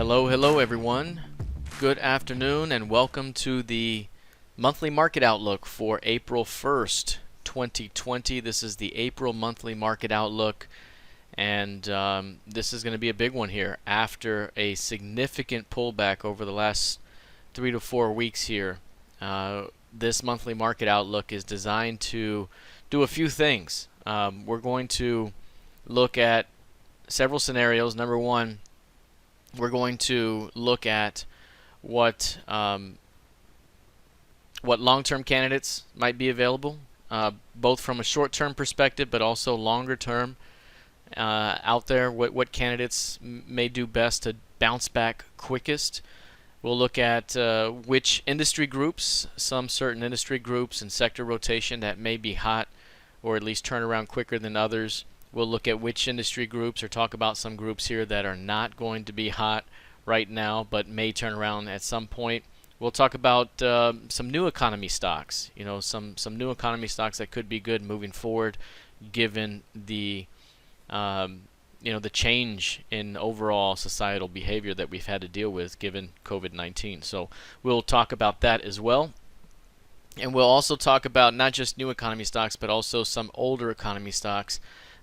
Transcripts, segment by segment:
Hello everyone. Good afternoon and welcome to the monthly market outlook for April 1st, 2020. This is the April monthly market outlook, and this is going to be a big one here after a significant pullback over the last 3 to 4 weeks here. This monthly market outlook is designed to do a few things. We're going to look at several scenarios. Number one, we're going to look at what long-term candidates might be available, both from a short-term perspective, but also longer-term out there. What candidates may do best to bounce back quickest. We'll look at which industry groups, some certain industry groups and sector rotation that may be hot, or at least turn around quicker than others. We'll look at which industry groups, or talk about some groups here that are not going to be hot right now but may turn around at some point. We'll talk about some new economy stocks, some new economy stocks that could be good moving forward given the the change in overall societal behavior that we've had to deal with given COVID-19. So we'll talk about that as well. And we'll also talk about not just new economy stocks, but also some older economy stocks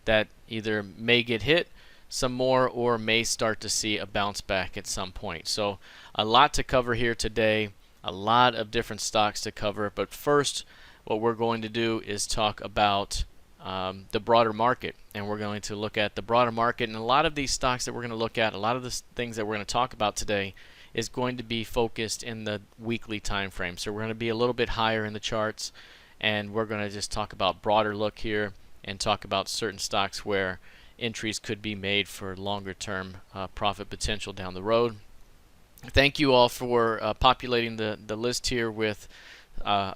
that either may get hit some more or may start to see a bounce back at some point. So a lot to cover here today, a lot of different stocks to cover. But first, what we're going to do is talk about the broader market, and we're going to look at the broader market. And a lot of these stocks that we're going to look at, a lot of the things that we're going to talk about today is going to be focused in the weekly time frame. So we're going to be a little bit higher in the charts, and we're going to just talk about broader look here and talk about certain stocks where entries could be made for longer term profit potential down the road. Thank you all for populating the list here with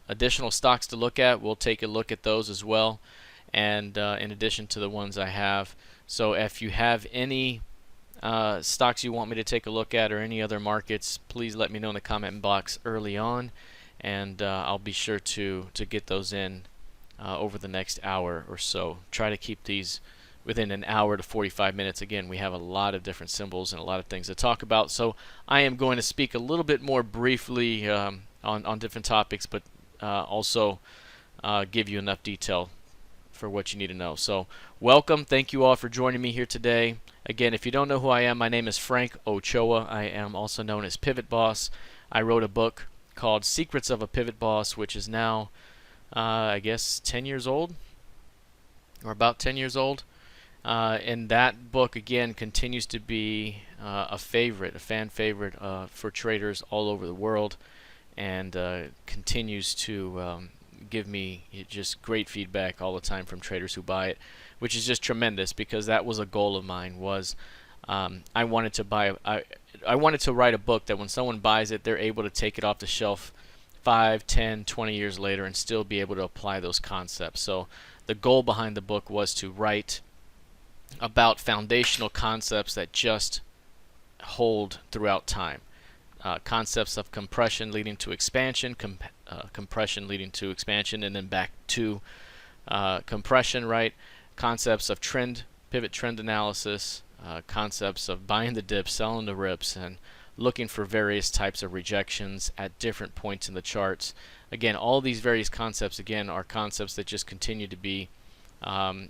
additional stocks to look at. We'll take a look at those as well, and in addition to the ones I have. So if you have any stocks you want me to take a look at, or any other markets, please let me know in the comment box early on, and I'll be sure to get those in over the next hour or so. Try to keep these within an hour to 45 minutes. Again, we have a lot of different symbols and a lot of things to talk about, so I am going to speak a little bit more briefly on different topics, but also give you enough detail for what you need to know. So welcome. Thank you all for joining me here today. Again, if you don't know who I am, my name is Frank Ochoa. I am also known as Pivot Boss. I wrote a book called Secrets of a Pivot Boss, which is now I guess 10 years old, or about 10 years old. And that book, again, continues to be a fan favorite for traders all over the world, and continues to give me just great feedback all the time from traders who buy it, which is just tremendous, because that was a goal of mine. Was I wanted to write a book that when someone buys it, they're able to take it off the shelf 5, 10, 20 years later and still be able to apply those concepts. So the goal behind the book was to write about foundational concepts that just hold throughout time. Concepts of compression leading to expansion, compression leading to expansion, and then back to compression, right? Concepts of pivot trend analysis, concepts of buying the dips, selling the rips, and looking for various types of rejections at different points in the charts. Again, all these various concepts, again, are concepts that just continue to be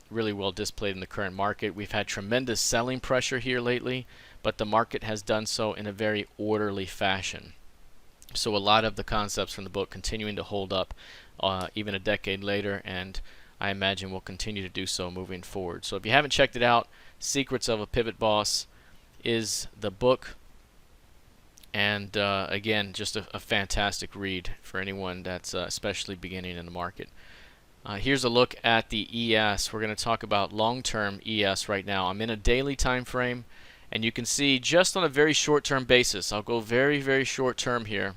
really well displayed in the current market. We've had tremendous selling pressure here lately, but the market has done so in a very orderly fashion. So a lot of the concepts from the book continuing to hold up even a decade later, and I imagine will continue to do so moving forward. So if you haven't checked it out, Secrets of a Pivot Boss is the book. And again, just a fantastic read for anyone that's especially beginning in the market. Here's a look at the ES. We're going to talk about long-term ES right now. I'm in a daily time frame, and you can see just on a very short-term basis. I'll go very, very short-term here.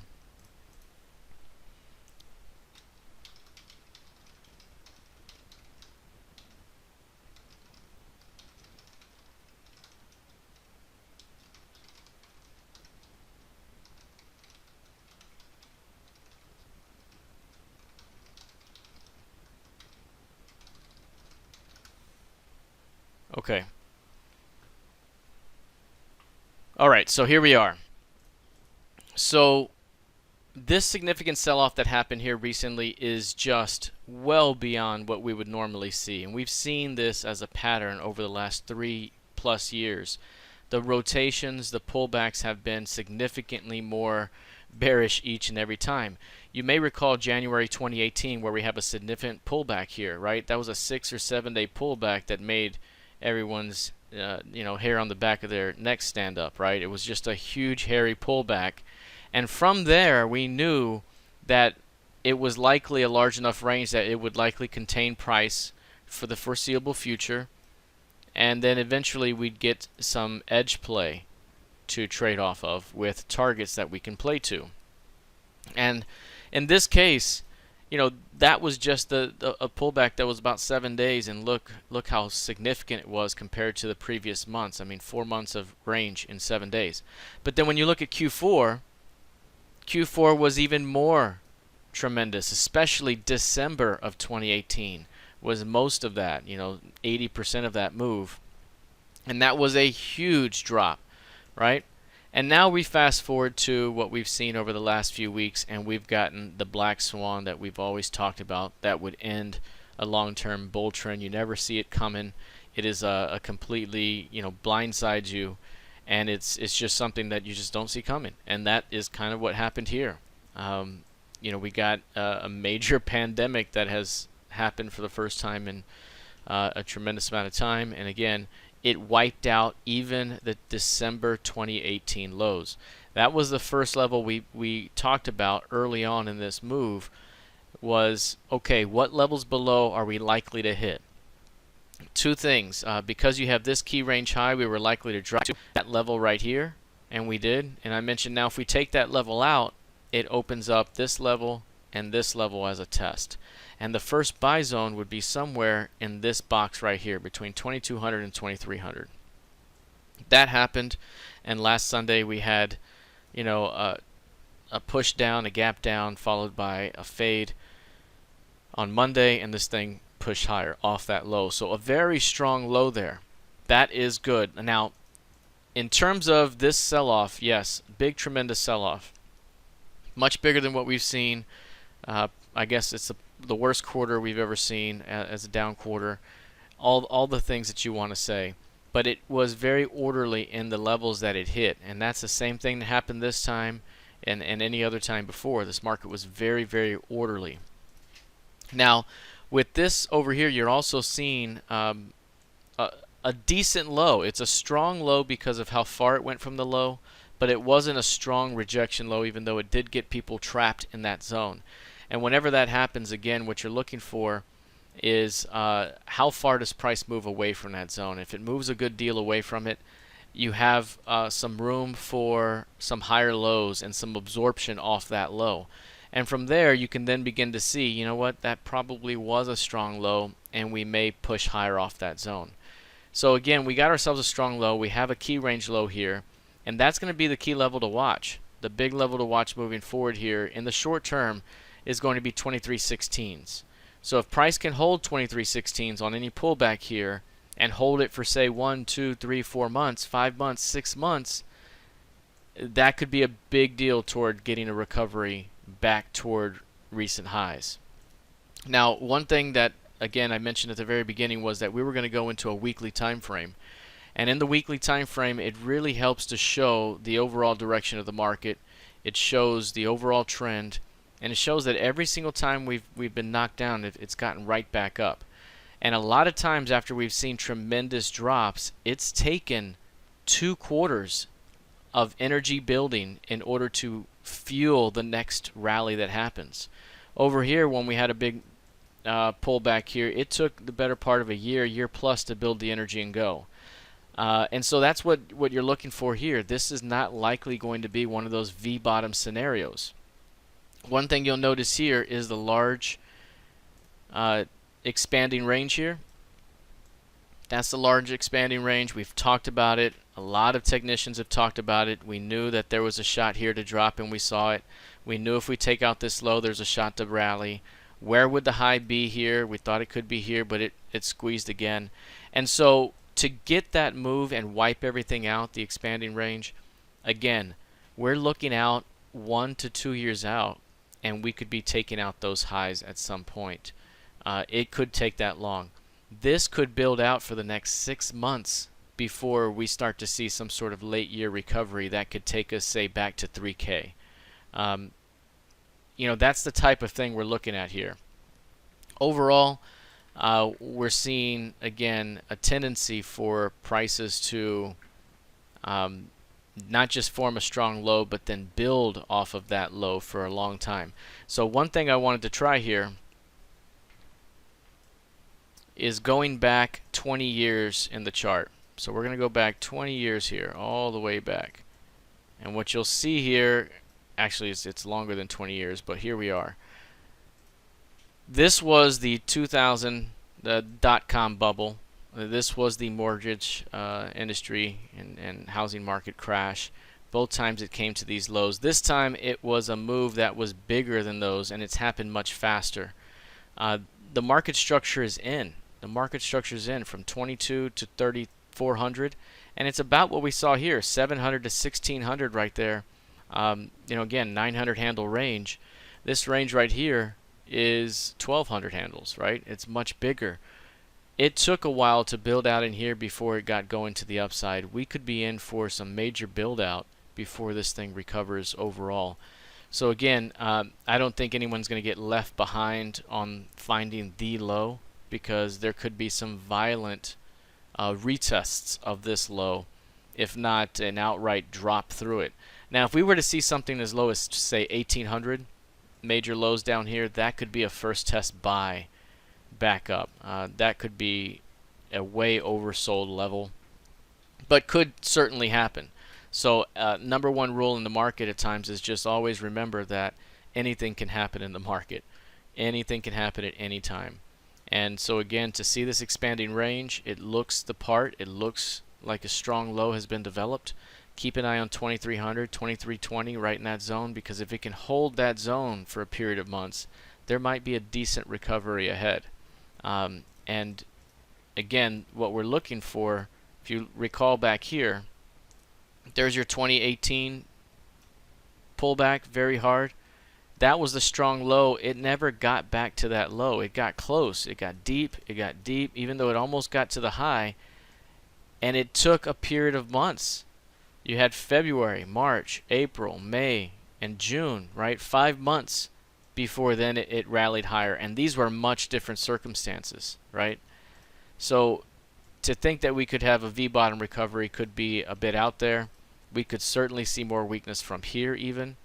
Okay. All right, so here we are. So this significant sell-off that happened here recently is just well beyond what we would normally see. And we've seen this as a pattern over the last 3+ years. The rotations, the pullbacks have been significantly more bearish each and every time. You may recall January 2018 where we have a significant pullback here, right? That was a 6 or 7 day pullback that made everyone's hair on the back of their neck stand up, right? It was just a huge hairy pullback. And from there, we knew that it was likely a large enough range that it would likely contain price for the foreseeable future. And then eventually we'd get some edge play to trade off of with targets that we can play to. And in this case, that was just a pullback that was about 7 days, and look how significant it was compared to the previous months. I mean, 4 months of range in 7 days. But then when you look at Q4 was even more tremendous, especially December of 2018 was most of that, 80% of that move. And that was a huge drop, right? And now we fast forward to what we've seen over the last few weeks, and we've gotten the black swan that we've always talked about that would end a long-term bull trend. You never see it coming. It is a completely, blindsides you, and it's just something that you just don't see coming. And that is kind of what happened here. We got a major pandemic that has happened for the first time in a tremendous amount of time, and again, it wiped out even the December 2018 lows. That was the first level we talked about early on in this move was, okay, what levels below are we likely to hit? Two things. Because you have this key range high, we were likely to drop to that level right here, and we did. And I mentioned now if we take that level out, it opens up this level and this level as a test. And the first buy zone would be somewhere in this box right here between 2200 and 2300. That happened, and last Sunday we had a push down, a gap down, followed by a fade on Monday, and this thing pushed higher off that low. So a very strong low there. That is good. Now, in terms of this sell-off, yes, big, tremendous sell-off. Much bigger than what we've seen. I guess it's the worst quarter we've ever seen as a down quarter. All the things that you want to say. But it was very orderly in the levels that it hit. And that's the same thing that happened this time and any other time before. This market was very, very orderly. Now, with this over here, you're also seeing a decent low. It's a strong low because of how far it went from the low, but it wasn't a strong rejection low, even though it did get people trapped in that zone. And whenever that happens, again, what you're looking for is how far does price move away from that zone. If it moves a good deal away from it, you have some room for some higher lows and some absorption off that low. And from there, you can then begin to see, you know what, that probably was a strong low, and we may push higher off that zone. So again, we got ourselves a strong low. We have a key range low here, and that's going to be the key level to watch. The big level to watch moving forward here in the short term is going to be 23.16s. So if price can hold 23.16s on any pullback here and hold it for, say, 1, 2, 3, 4 months, 5 months, 6 months, that could be a big deal toward getting a recovery back toward recent highs. Now, one thing that, again, I mentioned at the very beginning was that we were going to go into a weekly time frame. And in the weekly time frame, it really helps to show the overall direction of the market. It shows the overall trend, and it shows that every single time we've been knocked down, it's gotten right back up. And a lot of times after we've seen tremendous drops, it's taken 2 quarters of energy building in order to fuel the next rally that happens. Over here, when we had a big pullback here, it took the better part of a year plus to build the energy and go. And so that's what you're looking for here. This is not likely going to be one of those V-bottom scenarios. One thing you'll notice here is the large expanding range here. That's the large expanding range. We've talked about it. A lot of technicians have talked about it. We knew that there was a shot here to drop, and we saw it. We knew if we take out this low, there's a shot to rally. Where would the high be here? We thought it could be here, but it squeezed again. And so to get that move and wipe everything out, the expanding range, again, we're looking out 1 to 2 years out, and we could be taking out those highs at some point. It could take that long. This could build out for the next 6 months before we start to see some sort of late year recovery that could take us, say, back to 3K. That's the type of thing we're looking at here. Overall, we're seeing, again, a tendency for prices to not just form a strong low, but then build off of that low for a long time. So one thing I wanted to try here is going back 20 years in the chart. So we're going to go back 20 years here, all the way back. And what you'll see here, actually it's longer than 20 years, but here we are. This was the 2000 dot-com bubble. This was the mortgage industry and housing market crash. Both times it came to these lows. This time it was a move that was bigger than those, and it's happened much faster. The market structure is in. The market structure is in from 22 to 3,400, and it's about what we saw here, 700 to 1,600 right there. Again, 900 handle range. This range right here is 1,200 handles, right? It's much bigger. It took a while to build out in here before it got going to the upside. We could be in for some major build out before this thing recovers overall. So again, I don't think anyone's going to get left behind on finding the low, because there could be some violent retests of this low, if not an outright drop through it. Now, if we were to see something as low as, say, 1,800, major lows down here, that could be a first test buy back up. That could be a way oversold level, but could certainly happen. So number one rule in the market at times is just always remember that anything can happen in the market. Anything can happen at any time. And so again, to see this expanding range, it looks the part. It looks like a strong low has been developed. Keep an eye on 2,300, 2,320 right in that zone, because if it can hold that zone for a period of months, there might be a decent recovery ahead. And again, what we're looking for, if you recall back here, there's your 2018 pullback, very hard. That was the strong low. It never got back to that low. It got close. It got deep. It got deep, even though it almost got to the high. And it took a period of months. You had February, March, April, May, and June, right? 5 months before then it rallied higher. And these were much different circumstances, right? So to think that we could have a V-bottom recovery could be a bit out there. We could certainly see more weakness from here even.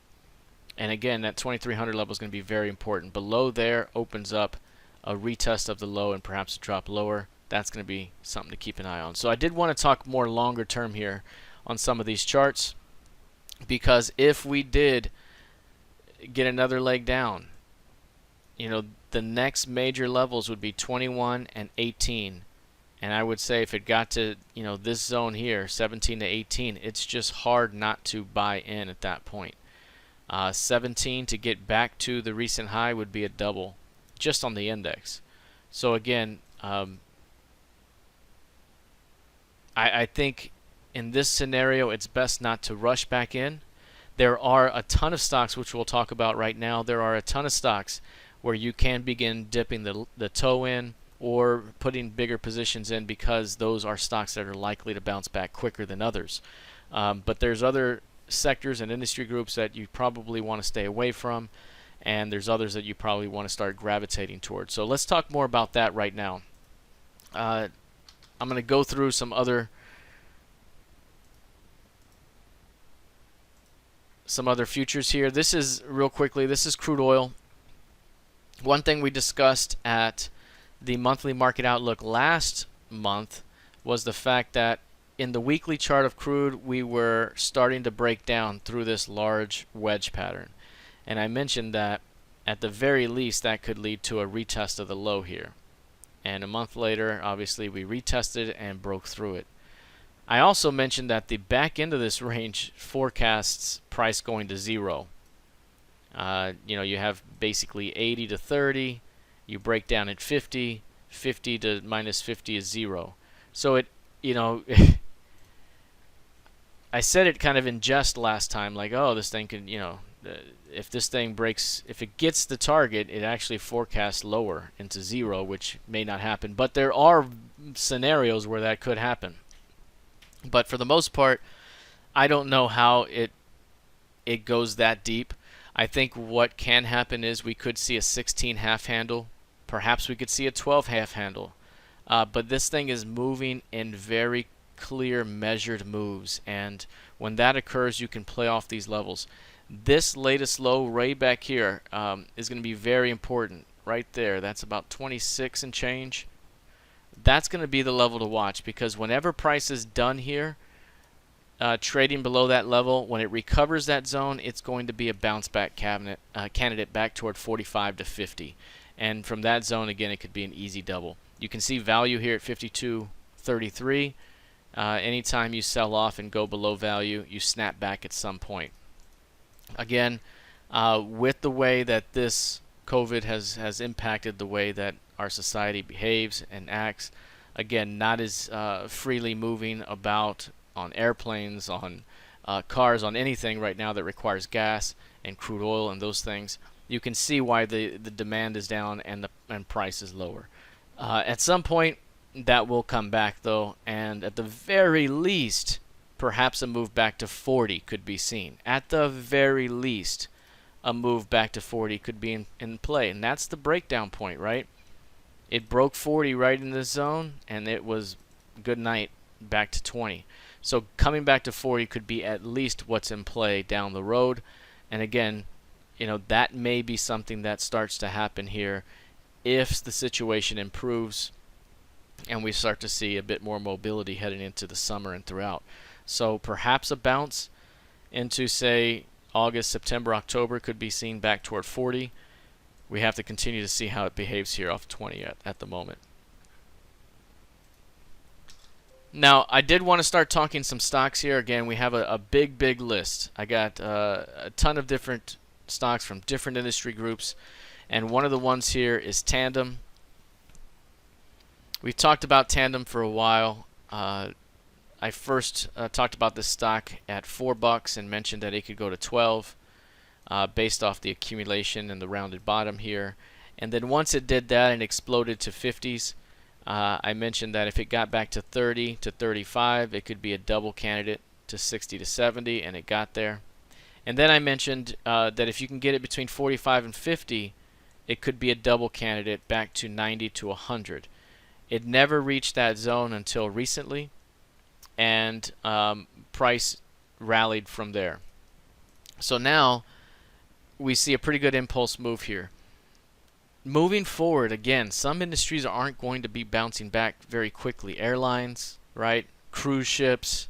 And again, that 2,300 level is going to be very important. Below there opens up a retest of the low and perhaps a drop lower. That's going to be something to keep an eye on. So I did want to talk more longer term here on some of these charts, because if we did get another leg down, the next major levels would be 21 and 18. And I would say if it got to, this zone here, 17 to 18, it's just hard not to buy in at that point. 17 to get back to the recent high would be a double just on the index. So again, I think in this scenario it's best not to rush back in. There are a ton of stocks, which we'll talk about right now. There are a ton of stocks where you can begin dipping the toe in or putting bigger positions in, because those are stocks that are likely to bounce back quicker than others. But there's other sectors and industry groups that you probably want to stay away from, and there's others that you probably want to start gravitating towards. So let's talk more about that right now. I'm going to go through some other futures here. This is, real quickly, this is crude oil. One thing we discussed at the monthly market outlook last month was the fact that in the weekly chart of crude, we were starting to break down through this large wedge pattern. And I mentioned that at the very least that could lead to a retest of the low here. And a month later, obviously, we retested and broke through it. I also mentioned that the back end of this range forecasts price going to zero. You have basically 80 to 30. You break down at 50. 50 to minus 50 is zero. So it, I said it kind of in jest last time, like, oh, this thing could, if this thing breaks, if it gets the target, it actually forecasts lower into zero, which may not happen. But there are scenarios where that could happen. But for the most part, I don't know how it goes that deep. I think what can happen is we could see a 16 half handle. Perhaps we could see a 12 half handle. But this thing is moving in very clear, measured moves. And when that occurs, you can play off these levels. This latest low right back here is going to be very important. Right there. That's about 26 and change. That's going to be the level to watch, because whenever price is done here, trading below that level, when it recovers that zone, it's going to be a bounce back candidate back toward 45 to 50. And from that zone, again, it could be an easy double. You can see value here at 52.33. Anytime you sell off and go below value, you snap back at some point. Again, with the way that this COVID has impacted the way that our society behaves and acts, again, not as freely moving about on airplanes, on cars, on anything right now that requires gas and crude oil and those things, you can see why the demand is down and the price is lower. At some point, that will come back though, and at the very least, perhaps a move back to 40 could be seen. At the very least, a move back to 40 could be in play, and that's the breakdown point, right? It broke 40 right in this zone, and it was good night back to 20. So coming back to 40 could be at least what's in play down the road. And again, that may be something that starts to happen here if the situation improves and we start to see a bit more mobility heading into the summer and throughout. So perhaps a bounce into, say, August, September, October could be seen back toward 40. We have to continue to see how it behaves here off 20 at the moment. Now, I did want to start talking some stocks here. Again, we have a big list. I got a ton of different stocks from different industry groups, and one of the ones here is Tandem. We've talked about Tandem for a while. I first talked about this stock at $4 and mentioned that it could go to 12 based off the accumulation and the rounded bottom here. And then once it did that and exploded to 50s, I mentioned that if it got back to 30 to 35, it could be a double candidate to 60 to 70, and it got there. And then I mentioned that if you can get it between 45 and 50, it could be a double candidate back to 90 to 100. It never reached that zone until recently, and price rallied from there. So now we see a pretty good impulse move here. Moving forward, again, some industries aren't going to be bouncing back very quickly. Airlines, right? Cruise ships,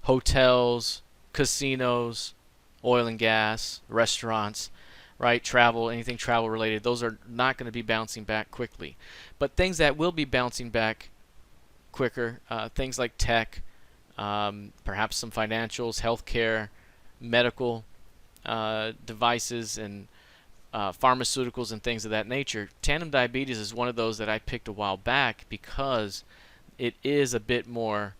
hotels, casinos, oil and gas, restaurants, right? Travel, anything travel related, those are not going to be bouncing back quickly. But things that will be bouncing back quicker, things like tech, perhaps some financials, healthcare, medical devices, and pharmaceuticals and things of that nature. Tandem Diabetes is one of those that I picked a while back because it is a bit more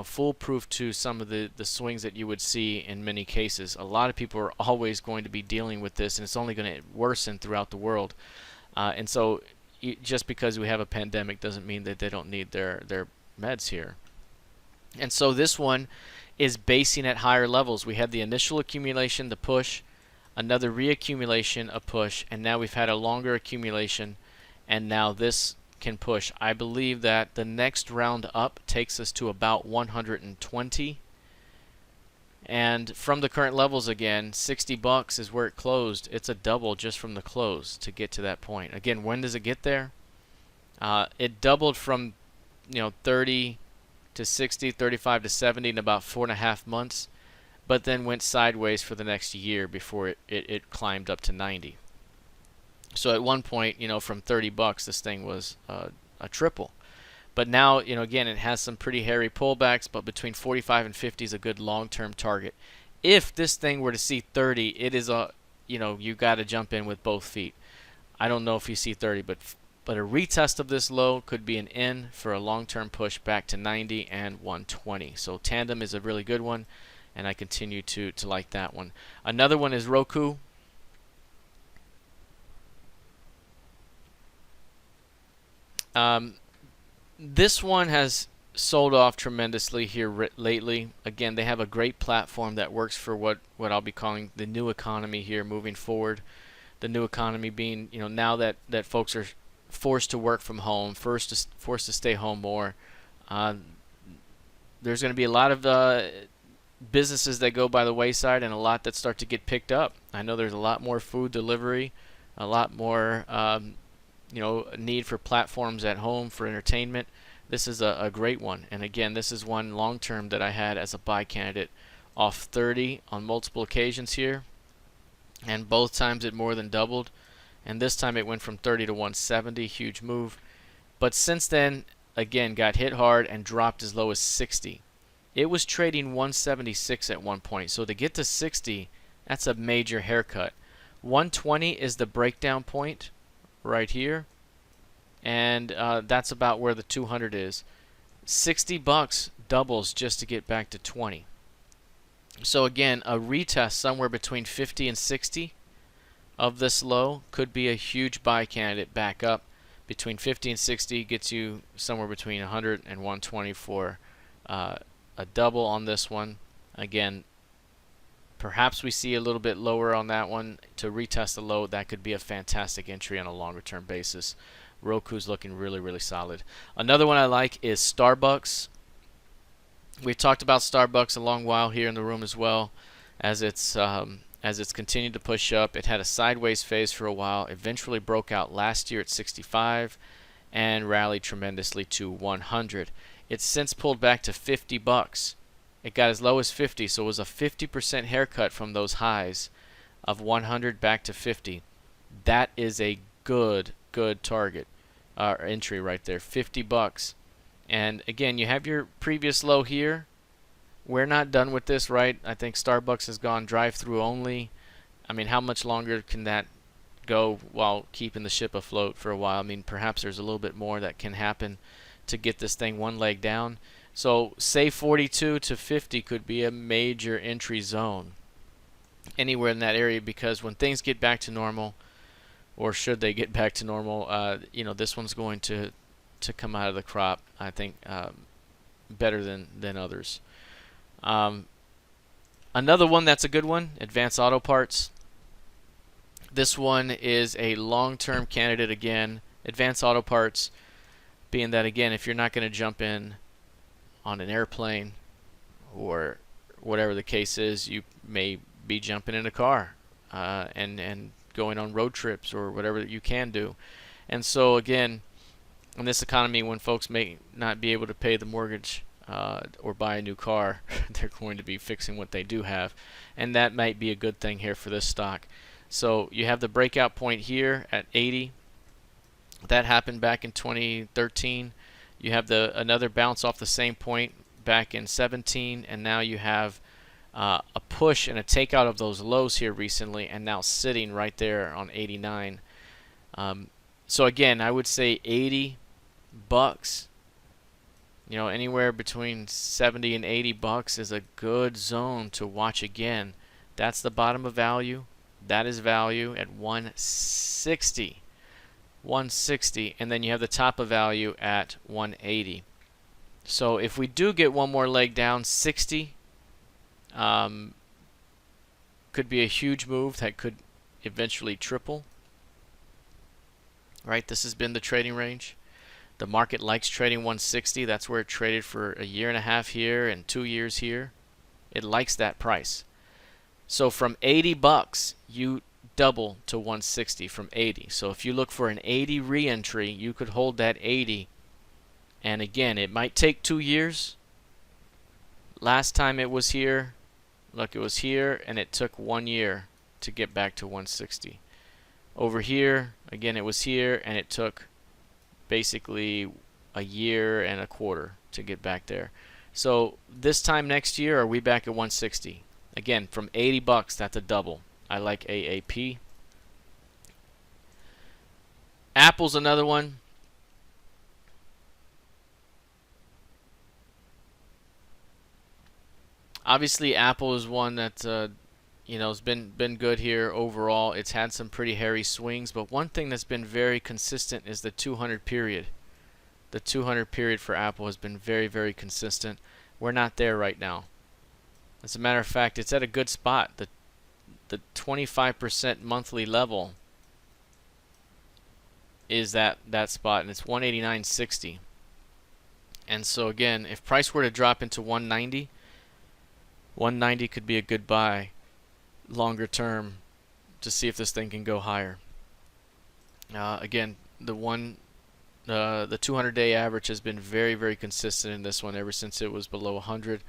foolproof to some of the swings that you would see in many cases. A lot of people are always going to be dealing with this, and it's only going to worsen throughout the world. And so just because we have a pandemic doesn't mean that they don't need their meds here. And so this one is basing at higher levels. We had the initial accumulation, the push, another reaccumulation, a push, and now we've had a longer accumulation, and now this can push. I believe that the next round up takes us to about 120, and from the current levels, again, $60 is where it closed. It's a double just from the close to get to that point. Again, when does it get there? It doubled from 30 to 60, 35 to 70 in about 4.5 months, but then went sideways for the next year before it climbed up to 90. So at one point, from $30, this thing was a triple. But now, again, it has some pretty hairy pullbacks, but between 45 and 50 is a good long-term target. If this thing were to see 30, it is you got to jump in with both feet. I don't know if you see 30, but but a retest of this low could be an in for a long-term push back to 90 and 120. So Tandem is a really good one, and I continue to like that one. Another one is Roku. This one has sold off tremendously here lately. Again, they have a great platform that works for what I'll be calling the new economy here moving forward. The new economy being, now that folks are forced to work from home, forced to stay home more. There's going to be a lot of businesses that go by the wayside and a lot that start to get picked up. I know there's a lot more food delivery, a lot more need for platforms at home for entertainment. This is a great one. And again, this is one long term that I had as a buy candidate off 30 on multiple occasions here. And both times it more than doubled. And this time it went from 30 to 170, huge move. But since then, again, got hit hard and dropped as low as 60. It was trading 176 at one point. So to get to 60, that's a major haircut. 120 is the breakdown point right here. And that's about where the 200 is. $60 doubles just to get back to 20. So again, a retest somewhere between 50 and 60 of this low could be a huge buy candidate back up. Between 50 and 60 gets you somewhere between 100 and 120 for a double on this one. Again, perhaps we see a little bit lower on that one to retest the low. That could be a fantastic entry on a longer term basis. Roku's looking really, really solid. Another one I like is Starbucks. We've talked about Starbucks a long while here in the room as well, as it's continued to push up. It had a sideways phase for a while, eventually broke out last year at 65 and rallied tremendously to 100. It's since pulled back to $50. It got as low as 50, so it was a 50% haircut from those highs of 100 back to 50. That is a good target entry right there, $50. And again, you have your previous low here. We're not done with this, right? I think Starbucks has gone drive-through only. I mean, how much longer can that go while keeping the ship afloat for a while? I mean, perhaps there's a little bit more that can happen to get this thing one leg down. So say 42 to 50 could be a major entry zone anywhere in that area, because when things get back to normal, or should they get back to normal, this one's going to come out of the crop, I think, better than others. Another one that's a good one, Advanced Autoparts. This one is a long-term candidate again. Advanced Autoparts being that, again, if you're not going to jump in on an airplane or whatever the case is, you may be jumping in a car and going on road trips or whatever that you can do. And so again, in this economy, when folks may not be able to pay the mortgage or buy a new car, they're going to be fixing what they do have, and that might be a good thing here for this stock. So you have the breakout point here at 80. That happened back in 2013. You have another bounce off the same point back in 17, and now you have a push and a takeout of those lows here recently, and now sitting right there on 89. So again, I would say $80, anywhere between 70 and $80 is a good zone to watch again. That's the bottom of value. That is value at 160. 160, and then you have the top of value at 180. So if we do get one more leg down, 60 could be a huge move that could eventually triple. Right, this has been the trading range. The market likes trading 160. That's where it traded for a year and a half here and 2 years here. It likes that price. So from $80, you double to 160 from 80. So if you look for an 80 re-entry, you could hold that 80. And again, it might take 2 years. Last time it was here, look, it was here, and it took 1 year to get back to 160. Over here, again, it was here, and it took basically a year and a quarter to get back there. So this time next year, are we back at 160? Again, from $80, that's a double. I like AAP. Apple's another one. Obviously, Apple is one that has been good here overall. It's had some pretty hairy swings, but one thing that's been very consistent is the 200 period. The 200 period for Apple has been very, very consistent. We're not there right now. As a matter of fact, it's at a good spot. The 25% monthly level is that spot, and it's 189.60. And so again, if price were to drop into 190, 190 could be a good buy longer term to see if this thing can go higher. Again, the 200-day average has been very, very consistent in this one ever since it was below 100.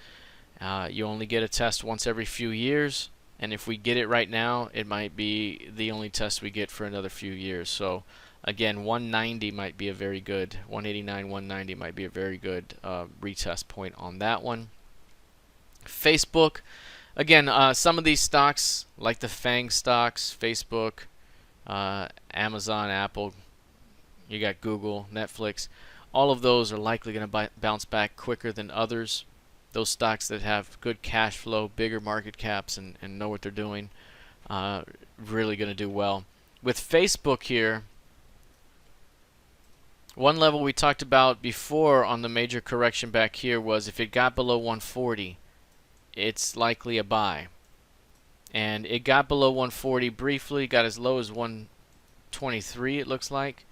You only get a test once every few years, and if we get it right now, it might be the only test we get for another few years. So again, 190 might be a very good, 189, 190 might be a very good retest point on that one. Facebook, again, some of these stocks, like the FANG stocks, Facebook, Amazon, Apple, you got Google, Netflix, all of those are likely going to bounce back quicker than others. Those stocks that have good cash flow, bigger market caps, and know what they're doing, really going to do well. With Facebook here, one level we talked about before on the major correction back here was if it got below 140, it's likely a buy. And it got below 140 briefly, got as low as 123 it looks like,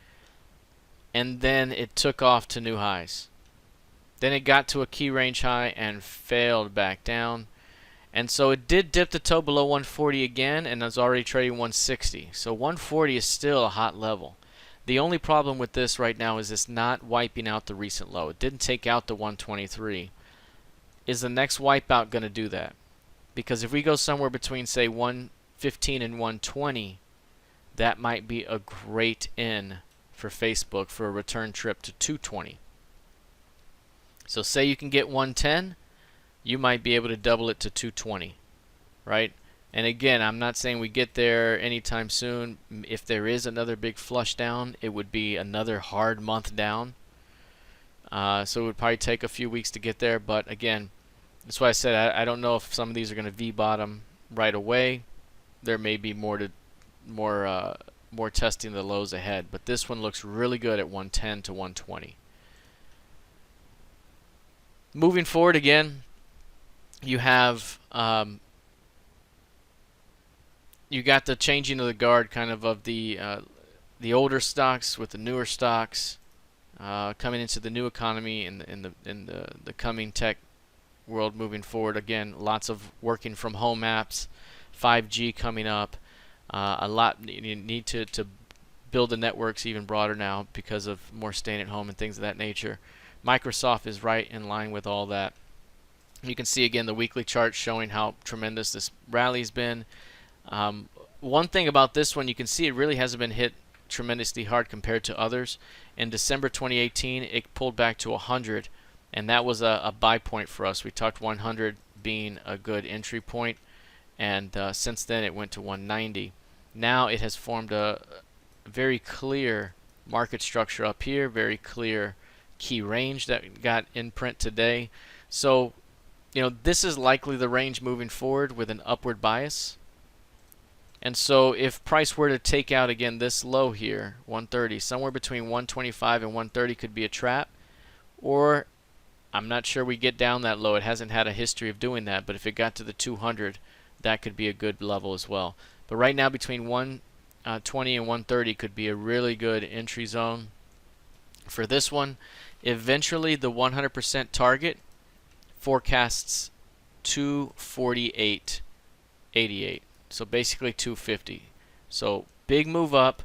and then it took off to new highs. Then it got to a key range high and failed back down. And so it did dip the toe below 140 again, and is already trading 160. So 140 is still a hot level. The only problem with this right now is it's not wiping out the recent low. It didn't take out the 123. Is the next wipeout going to do that? Because if we go somewhere between, say, 115 and 120, that might be a great in for Facebook for a return trip to 220. So say you can get 110, you might be able to double it to 220, right? And again, I'm not saying we get there anytime soon. If there is another big flush down, it would be another hard month down. So it would probably take a few weeks to get there. But again, that's why I said I don't know if some of these are going to V-bottom right away. There may be more testing the lows ahead. But this one looks really good at 110 to 120. Moving forward again, you have you got the changing of the guard kind of the older stocks with the newer stocks coming into the new economy in the coming tech world moving forward. Again, lots of working from home apps, 5G coming up. A lot you need to build the networks even broader now because of more staying at home and things of that nature. Microsoft is right in line with all that. You can see again the weekly chart showing how tremendous this rally's been. One thing about this one, you can see it really hasn't been hit tremendously hard compared to others. In December 2018, it pulled back to 100, and that was a buy point for us. We talked 100 being a good entry point, and since then it went to 190. Now it has formed a very clear market structure up here, very clear key range that got in print today. So, this is likely the range moving forward with an upward bias. And so if price were to take out again this low here, 130, somewhere between 125 and 130 could be a trap. Or I'm not sure we get down that low. It hasn't had a history of doing that. But if it got to the 200, that could be a good level as well. But right now between 120 and 130 could be a really good entry zone for this one. Eventually the 100% target forecasts 248.88. So basically 250. So big move up,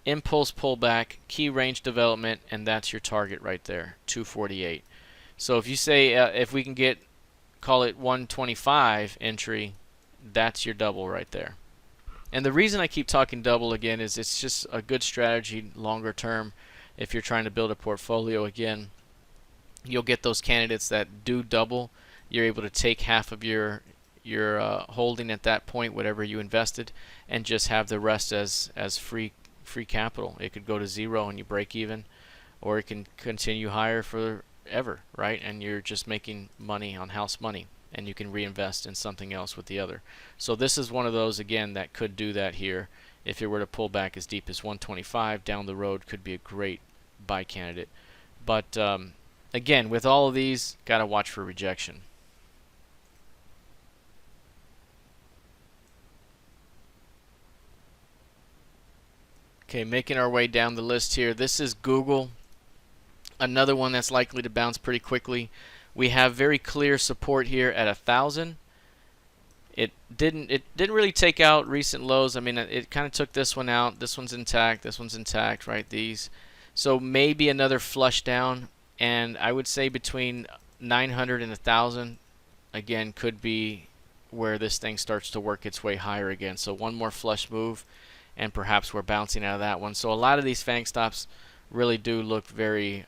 impulse pullback, key range development, and that's your target right there, 248. So if you say if we can get, call it 125 entry, that's your double right there. And the reason I keep talking double again is it's just a good strategy longer term. If you're trying to build a portfolio again, you'll get those candidates that do double. You're able to take half of your holding at that point, whatever you invested, and just have the rest as free free capital. It could go to zero and you break even, or it can continue higher forever, right? And you're just making money on house money, and you can reinvest in something else with the other. So this is one of those, again, that could do that here. If it were to pull back as deep as 125 down the road, could be a great buy candidate. But again, with all of these, got to watch for rejection. Okay, making our way down the list here. This is Google, another one that's likely to bounce pretty quickly. We have very clear support here at 1,000. It didn't really take out recent lows. I mean, it kind of took this one out. This one's intact. This one's intact, right? These. So maybe another flush down, and I would say between 900 and 1,000 again could be where this thing starts to work its way higher again. So one more flush move, and perhaps we're bouncing out of that one. So a lot of these FANG stops really do look very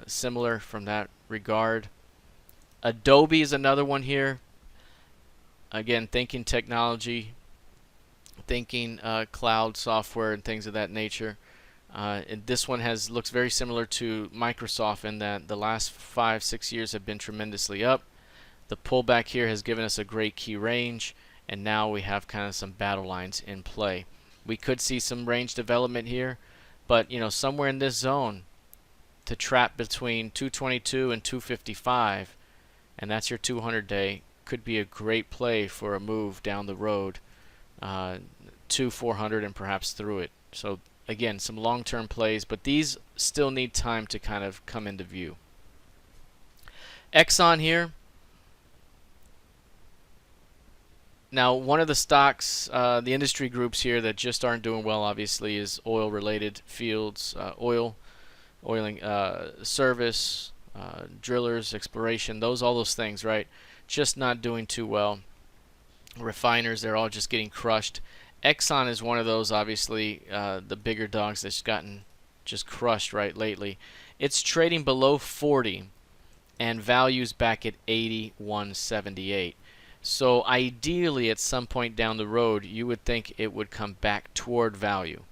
similar from that regard. Adobe is another one here. Again, thinking technology, thinking cloud software and things of that nature. And this one looks very similar to Microsoft in that the last 5-6 years have been tremendously up. The pullback here has given us a great key range, and now we have kind of some battle lines in play. We could see some range development here, but somewhere in this zone to trap between 222 and 255, and that's your 200-day, could be a great play for a move down the road to 400 and perhaps through it. So again, some long-term plays, but these still need time to kind of come into view. Exxon here. Now, one of the stocks, the industry groups here that just aren't doing well, obviously, is oil-related fields, oiling service, drillers, exploration, all those things, right? Just not doing too well. Refiners, they're all just getting crushed. Exxon is one of those, obviously, the bigger dogs that's gotten just crushed right lately. It's trading below 40 and values back at 81.78. So ideally, at some point down the road, you would think it would come back toward value.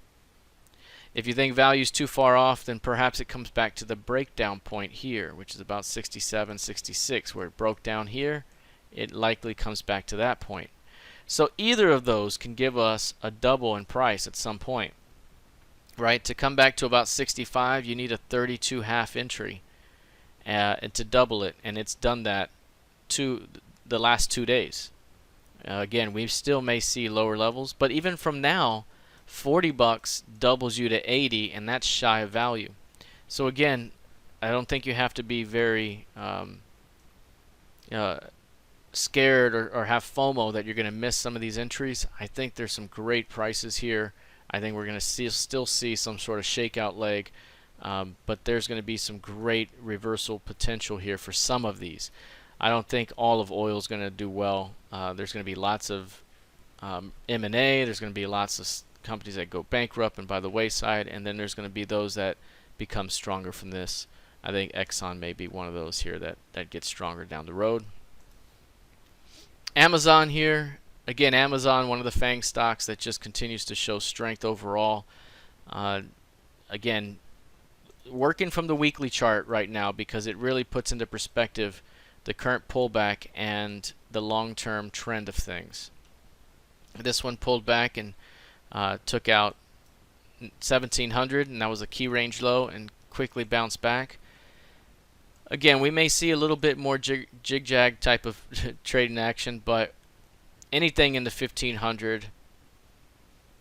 If you think value is too far off, then perhaps it comes back to the breakdown point here, which is about 67, 66, where it broke down here. It likely comes back to that point. So either of those can give us a double in price at some point, right? To come back to about 65, you need a 32 half entry and to double it, and it's done that the last 2 days. Again, we still may see lower levels, but even from now, 40 bucks doubles you to 80, and that's shy of value. So again, I don't think you have to be very scared or have FOMO that you're going to miss some of these entries. I think there's some great prices here. I think we're going to still see some sort of shakeout leg, but there's going to be some great reversal potential here for some of these. I don't think all of oil is going to do well. There's going to be lots of M&A. There's going to be lots of companies that go bankrupt and by the wayside, and then there's going to be those that become stronger from this. I think Exxon may be one of those here that gets stronger down the road. Amazon here. Again, Amazon, one of the FANG stocks that just continues to show strength overall. Again, working from the weekly chart right now because it really puts into perspective the current pullback and the long-term trend of things. This one pulled back and took out 1700, and that was a key range low, and quickly bounced back. Again, we may see a little bit more jig-jag type of trading action, but anything in the 1500,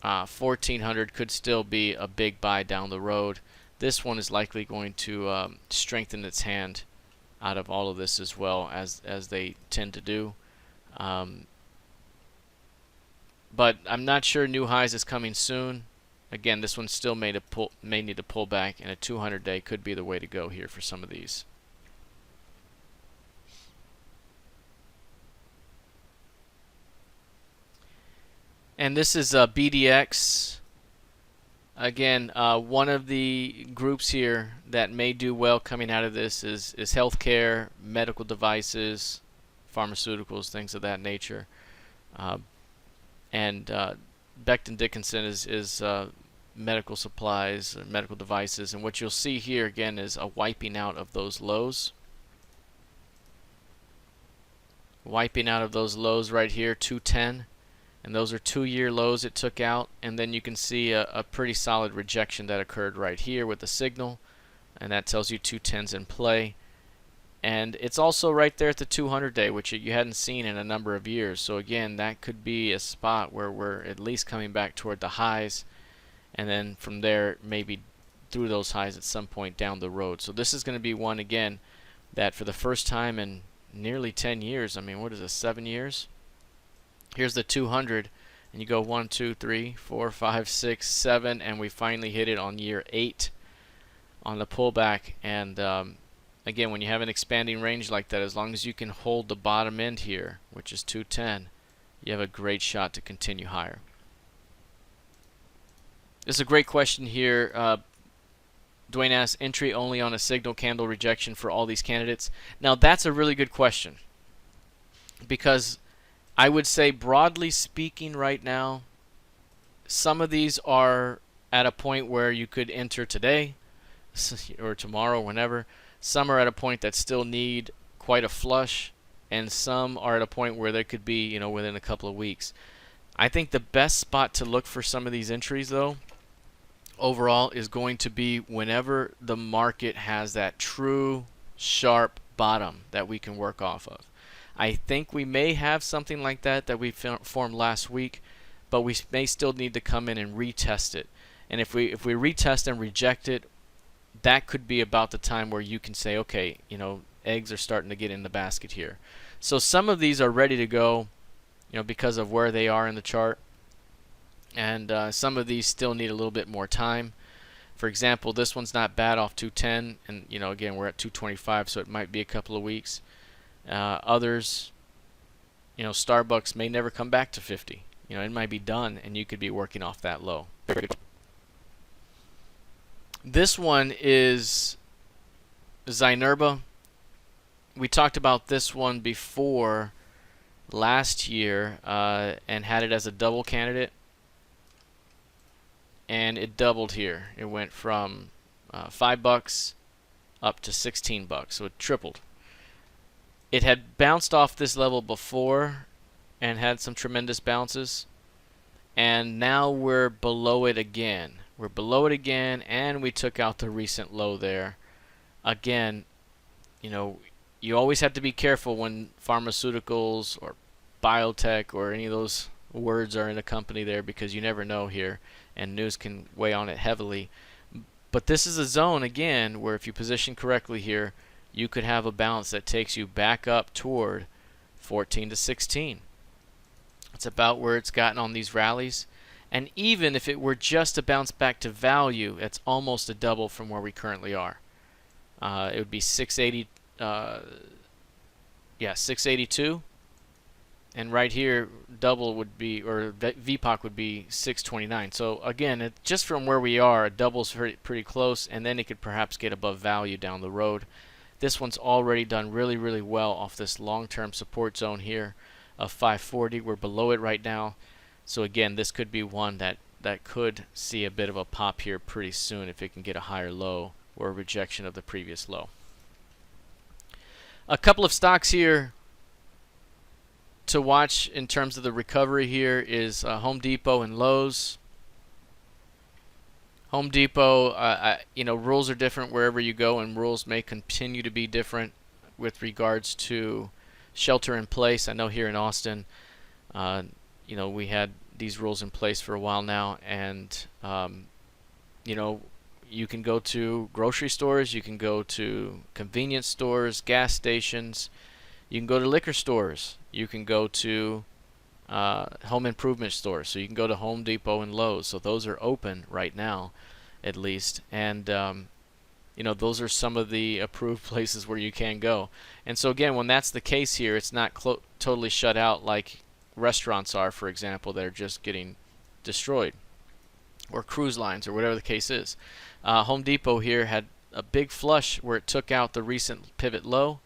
1400 could still be a big buy down the road. This one is likely going to strengthen its hand out of all of this as well, as they tend to do. But I'm not sure new highs is coming soon. Again, this one still may need to pull back, and a 200-day could be the way to go here for some of these. And this is BDX. Again, one of the groups here that may do well coming out of this is healthcare, medical devices, pharmaceuticals, things of that nature. And Becton Dickinson is medical supplies, medical devices, and what you'll see here again is a wiping out of those lows. Wiping out of those lows right here, 210, and those are 2-year lows it took out, and then you can see a pretty solid rejection that occurred right here with the signal, and that tells you 210's in play. And it's also right there at the 200-day, which you hadn't seen in a number of years. So again, that could be a spot where we're at least coming back toward the highs, and then from there maybe through those highs at some point down the road. So this is going to be one again that for the first time in nearly 10 years, I mean, what is this, 7 years? Here's the 200, and you go 1, 2, 3, 4, 5, 6, 7, and we finally hit it on year 8 on the pullback. And again, when you have an expanding range like that, as long as you can hold the bottom end here, which is 210, you have a great shot to continue higher. This is a great question here. Dwayne asks, entry only on a signal candle rejection for all these candidates. Now that's a really good question, because I would say broadly speaking right now, some of these are at a point where you could enter today or tomorrow, whenever. Some are at a point that still need quite a flush, and some are at a point where they could be, within a couple of weeks. I think the best spot to look for some of these entries, though, overall, is going to be whenever the market has that true sharp bottom that we can work off of. I think we may have something like that we formed last week, but we may still need to come in and retest it. And if we retest and reject it, that could be about the time where you can say, okay, eggs are starting to get in the basket here. So some of these are ready to go, because of where they are in the chart. And some of these still need a little bit more time. For example, this one's not bad off 210, and again, we're at 225, so it might be a couple of weeks. Others, Starbucks may never come back to 50. It might be done, and you could be working off that low. This one is Zynerba. We talked about this one before last year and had it as a double candidate, and it doubled here. It went from $5 up to $16, so it tripled. It had bounced off this level before and had some tremendous bounces, and now we're below it again. We're below it again, and we took out the recent low there. Again, you always have to be careful when pharmaceuticals or biotech or any of those words are in a company there, because you never know here, and news can weigh on it heavily. But this is a zone, again, where if you position correctly here, you could have a bounce that takes you back up toward 14 to 16. It's about where it's gotten on these rallies. And even if it were just a bounce back to value, it's almost a double from where we currently are. It would be 680, 682. And right here, double would be, or VPOC would be 629. So again, just from where we are, a double's pretty close, and then it could perhaps get above value down the road. This one's already done really, really well off this long-term support zone here of 540. We're below it right now. So again, this could be one that could see a bit of a pop here pretty soon if it can get a higher low or a rejection of the previous low. A couple of stocks here to watch in terms of the recovery here is Home Depot and Lowe's. Home Depot, rules are different wherever you go, and rules may continue to be different with regards to shelter in place. I know here in Austin, we had these rules in place for a while now, and you can go to grocery stores, you can go to convenience stores, gas stations, you can go to liquor stores, you can go to home improvement stores. So you can go to Home Depot and Lowe's. So those are open right now, at least, and those are some of the approved places where you can go. And so again, when that's the case here, it's not totally shut out like restaurants are, for example, that are just getting destroyed, or cruise lines, or whatever the case is. Home Depot here had a big flush where it took out the recent pivot low.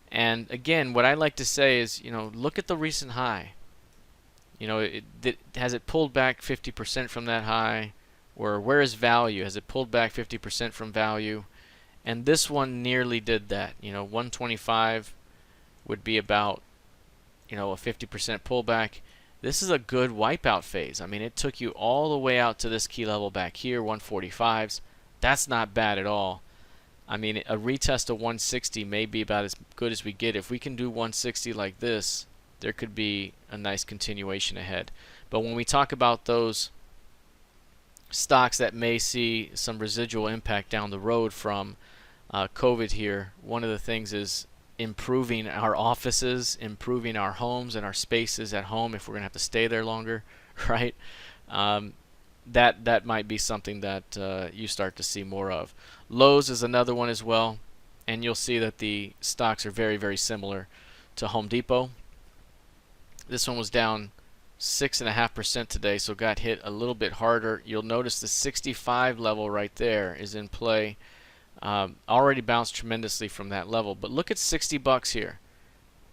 And again, what I like to say is, look at the recent high. Has it pulled back 50% from that high, Or where is value? Has it pulled back 50% from value? And this one nearly did that. 125 would be about, a 50% pullback. This is a good wipeout phase. I mean, it took you all the way out to this key level back here, 145s. That's not bad at all. I mean, a retest of 160 may be about as good as we get. If we can do 160 like this, there could be a nice continuation ahead. But when we talk about those stocks that may see some residual impact down the road from COVID here, one of the things is improving our offices, improving our homes and our spaces at home if we're going to have to stay there longer, right? That might be something that you start to see more of. Lowe's is another one as well, and you'll see that the stocks are very, very similar to Home Depot. This one was down 6.5% today, so got hit a little bit harder. You'll notice the 65 level right there is in play. Already bounced tremendously from that level, but look at 60 bucks here.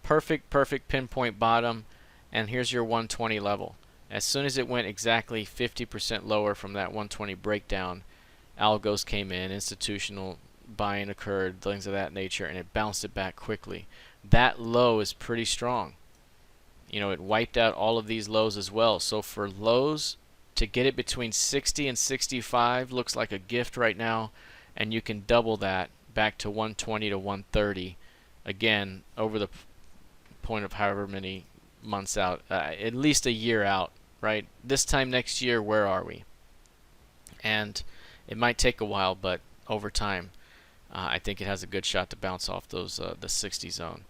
Perfect pinpoint bottom, and here's your 120 level. As soon as it went exactly 50% lower from that 120 breakdown, algos came in, institutional buying occurred, things of that nature, and it bounced it back quickly. That low is pretty strong. It wiped out all of these lows as well. So for lows, to get it between 60 and 65 looks like a gift right now, and you can double that back to 120 to 130 again over the point of however many months out, at least a year out, right? This time next year, where are we? And it might take a while, but over time, I think it has a good shot to bounce off those the 60 zone.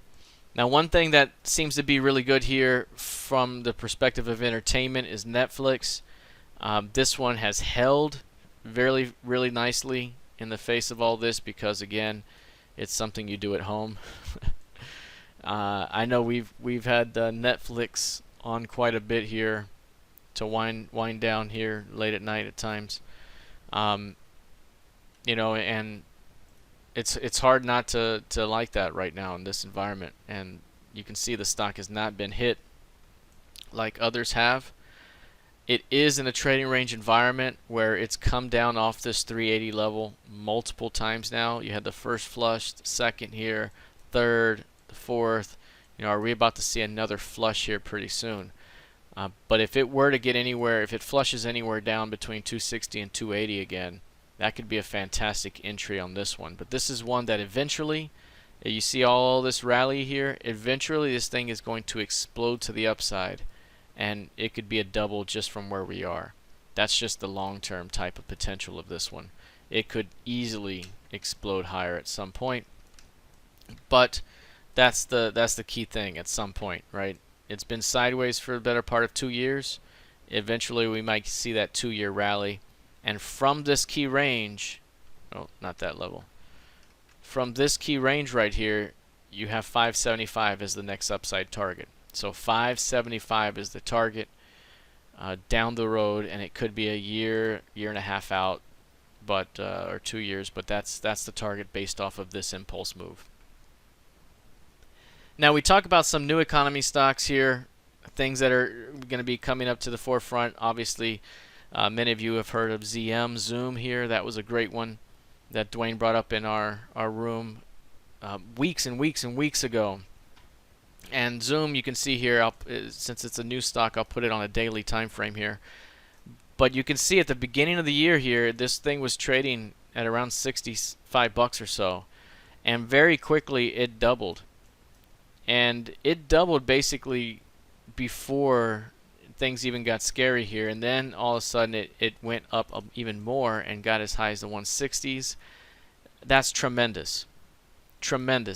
Now, one thing that seems to be really good here from the perspective of entertainment is Netflix. This one has held really nicely in the face of all this because, again, it's something you do at home. I know we've had Netflix on quite a bit here to wind down here late at night at times. And it's hard not to like that right now in this environment, and you can see the stock has not been hit like others have. It is in a trading range environment where it's come down off this 380 level multiple times now. You had the first flush, the second here, third, the fourth. Are we about to see another flush here pretty soon? But if it were to get anywhere, if it flushes anywhere down between 260 and 280 again, that could be a fantastic entry on this one. But this is one that eventually, you see all this rally here, eventually this thing is going to explode to the upside, and it could be a double just from where we are. That's just the long-term type of potential of this one. It could easily explode higher at some point, but that's the key thing at some point, right? It's been sideways for the better part of 2 years. Eventually we might see that 2-year rally. And from this key range, oh, not that level. From this key range right here, you have 575 as the next upside target. So 575 is the target down the road, and it could be a year and a half out, but or 2 years. But that's the target based off of this impulse move. Now we talk about some new economy stocks here, things that are going to be coming up to the forefront. Obviously, many of you have heard of Zoom here. That was a great one that Dwayne brought up in our room weeks and weeks ago. And Zoom, you can see here, since it's a new stock, I'll put it on a daily time frame here. But you can see at the beginning of the year here, this thing was trading at around 65 bucks or so. And very quickly it doubled. And it doubled basically before things even got scary here, and then all of a sudden it went up even more and got as high as the 160s. That's tremendous.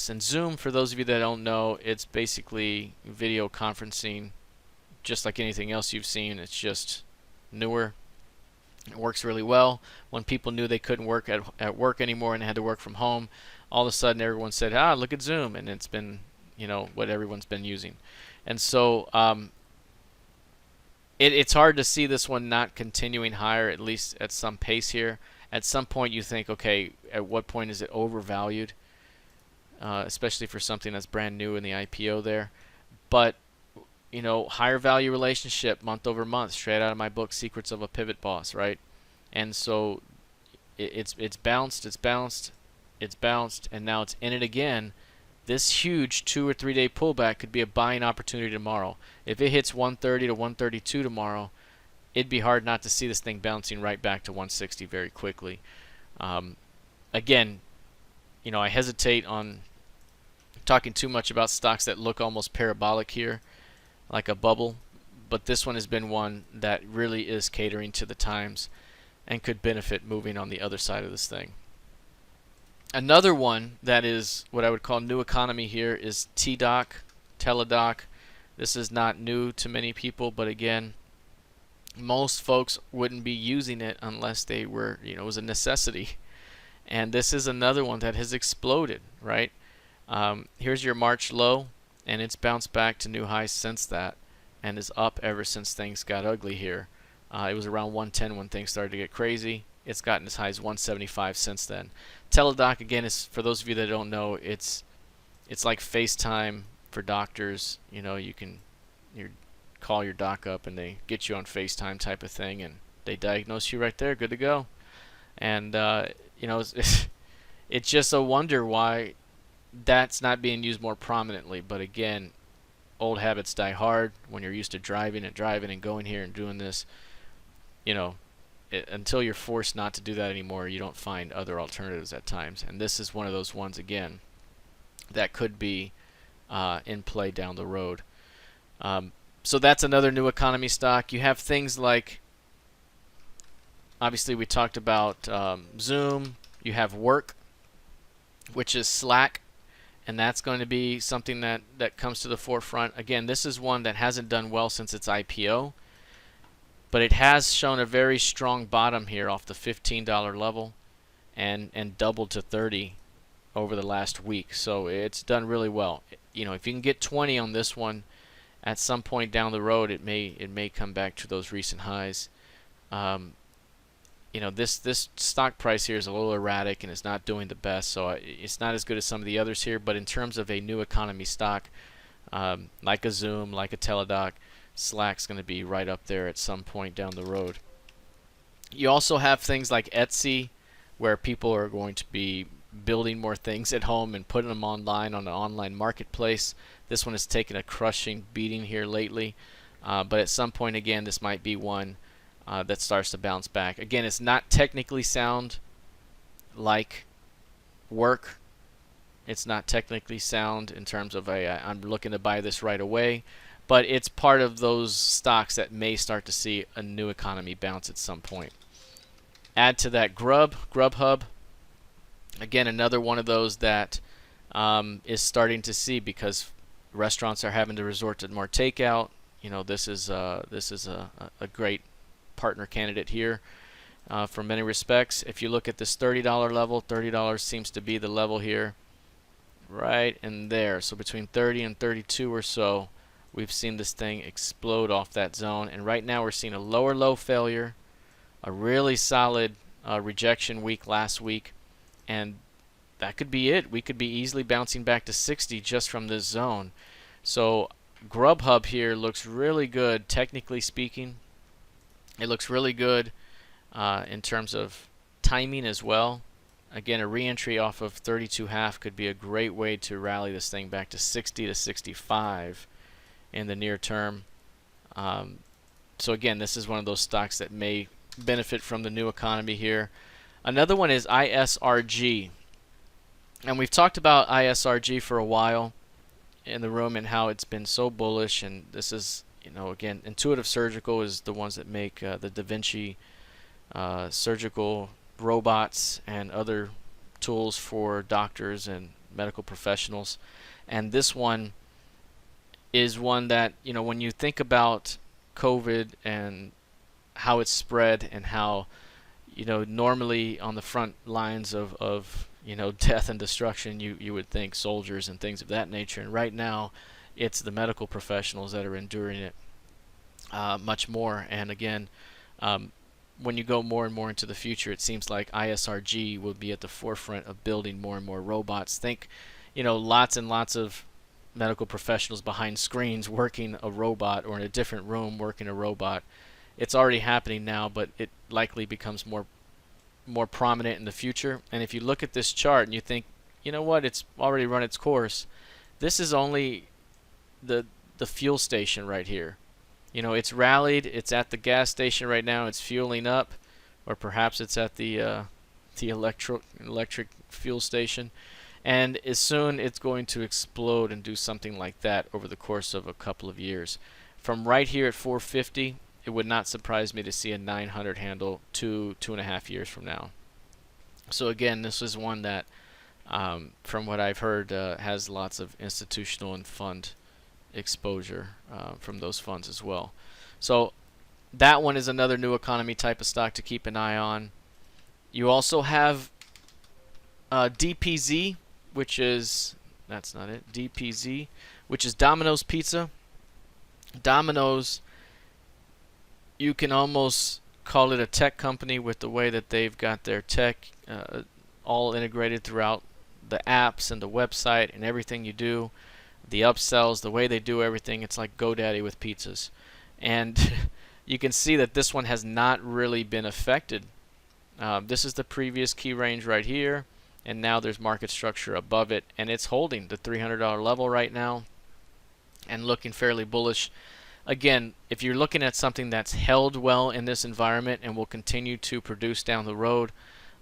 And Zoom, for those of you that don't know, it's basically video conferencing, just like anything else you've seen. It's just newer. It works really well. When people knew they couldn't work at work anymore and they had to work from home, all of a sudden everyone said, look at Zoom, and it's been what everyone's been using. And so it's hard to see this one not continuing higher, at least at some pace here. At some point you think, okay, at what point is it overvalued, especially for something that's brand new in the IPO there. But higher value relationship month over month, straight out of my book, Secrets of a Pivot Boss, right? and so it's bounced, it's bounced, it's bounced, and now it's in it again. This huge 2 or 3 day pullback could be a buying opportunity tomorrow. If it hits 130 to 132 tomorrow, it'd be hard not to see this thing bouncing right back to 160 very quickly. Again, I hesitate on talking too much about stocks that look almost parabolic here, like a bubble, but this one has been one that really is catering to the times and could benefit moving on the other side of this thing. Another one that is what I would call new economy here is Teladoc. This is not new to many people, but again, most folks wouldn't be using it unless they were, it was a necessity. And this is another one that has exploded, right? Here's your March low, and it's bounced back to new highs since that, and is up ever since things got ugly here. It was around 110 when things started to get crazy. It's gotten as high as 175 since then. Teladoc, again, is, for those of you that don't know, it's like FaceTime for doctors. You call your doc up and they get you on FaceTime type of thing, and they diagnose you right there, good to go. And it's just a wonder why that's not being used more prominently. But again, old habits die hard. When you're used to driving and going here and doing this, until you're forced not to do that anymore, you don't find other alternatives at times. And this is one of those ones, again, that could be in play down the road. So that's another new economy stock. You have things like, obviously we talked about Zoom. You have Work, which is Slack, and that's going to be something that comes to the forefront. Again, this is one that hasn't done well since its IPO, but it has shown a very strong bottom here off the $15 level and doubled to 30 over the last week. So it's done really well. If you can get 20 on this one, at some point down the road, it may come back to those recent highs. This stock price here is a little erratic and it's not doing the best, so it's not as good as some of the others here. But in terms of a new economy stock, like a Zoom, like a Teladoc, Slack's going to be right up there at some point down the road. You also have things like Etsy, where people are going to be building more things at home and putting them online on an online marketplace. This one has taken a crushing beating here lately, but at some point, again, this might be one that starts to bounce back. Again, it's not technically sound like Work. It's not technically sound in terms of I'm looking to buy this right away, but it's part of those stocks that may start to see a new economy bounce at some point. Add to that Grubhub. Again, another one of those that is starting to see, because restaurants are having to resort to more takeout. This is a great partner candidate here for many respects. If you look at this $30 level, $30 seems to be the level here, right in there. So between 30 and 32 or so, we've seen this thing explode off that zone. And right now we're seeing a lower low failure, a really solid rejection week last week, and that could be it. We could be easily bouncing back to 60 just from this zone. So Grubhub here looks really good, technically speaking. It looks really good in terms of timing as well. Again, a re-entry off of 32.5 could be a great way to rally this thing back to 60 to 65 in the near term. So again, this is one of those stocks that may benefit from the new economy here. Another one is ISRG. And we've talked about ISRG for a while in the room and how it's been so bullish. And this is, again, Intuitive Surgical is the ones that make the Da Vinci surgical robots and other tools for doctors and medical professionals. And this one is one that, when you think about COVID and how it's spread and how, normally on the front lines of death and destruction, you would think soldiers and things of that nature. And right now, it's the medical professionals that are enduring it much more. And again, when you go more and more into the future, it seems like ISRG will be at the forefront of building more and more robots. Think, lots and lots of medical professionals behind screens working a robot, or in a different room working a robot. It's already happening now, but likely becomes more prominent in the future. And if you look at this chart and you think, you know what, it's already run its course, this is only the fuel station right here. You know, it's rallied, it's at the gas station right now, it's fueling up, or perhaps it's at the electric fuel station, and as soon it's going to explode and do something like that over the course of a couple of years. From right here at 450, it would not surprise me to see a 900 handle 2.5 years from now. So again, this is one that, from what I've heard, has lots of institutional and fund exposure from those funds as well. So that one is another new economy type of stock to keep an eye on. You also have DPZ, which is, that's not it, DPZ, which is Domino's Pizza. Domino's, you can almost call it a tech company with the way that they've got their tech all integrated throughout the apps and the website and everything you do. The upsells, the way they do everything, it's like GoDaddy with pizzas. And you can see that this one has not really been affected. This is the previous key range right here, and now there's market structure above it, and it's holding the $300 level right now and looking fairly bullish. Again, if you're looking at something that's held well in this environment and will continue to produce down the road,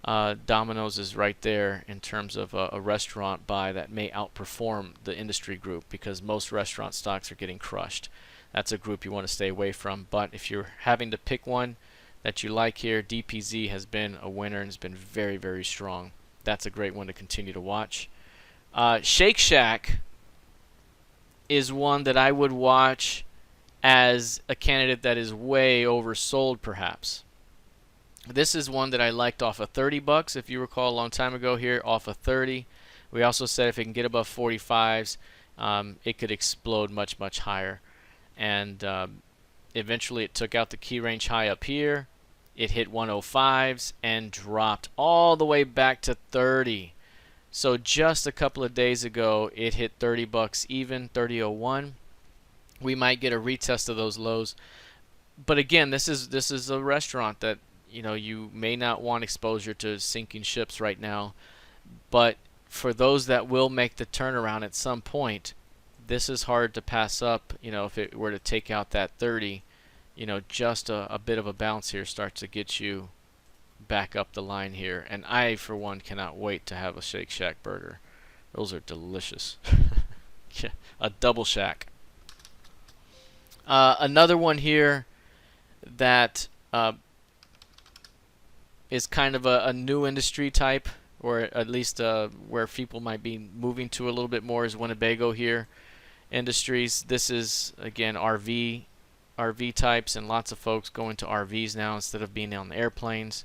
Domino's is right there in terms of a restaurant buy that may outperform the industry group, because most restaurant stocks are getting crushed. That's a group you want to stay away from. But if you're having to pick one that you like here, DPZ has been a winner and has been very, very strong. That's a great one to continue to watch. Shake Shack is one that I would watch as a candidate that is way oversold perhaps. This is one that I liked off of $30, if you recall, a long time ago here, off of 30. We also said if it can get above 45s, it could explode much, much higher. And eventually it took out the key range high up here. It hit 105s and dropped all the way back to 30. So just a couple of days ago, it hit $30 even, 30.01. We might get a retest of those lows. But again, this is a restaurant that, you know, you may not want exposure to sinking ships right now, but for those that will make the turnaround at some point, this is hard to pass up. You know, if it were to take out that 30, you know, just a bit of a bounce here starts to get you back up the line here. And I, for one, cannot wait to have a Shake Shack burger. Those are delicious. Yeah, a double shack. Another one here that is kind of a new industry type, or at least where people might be moving to a little bit more, is Winnebago here Industries. This is, again, RV types, and lots of folks go into RVs now instead of being on the airplanes.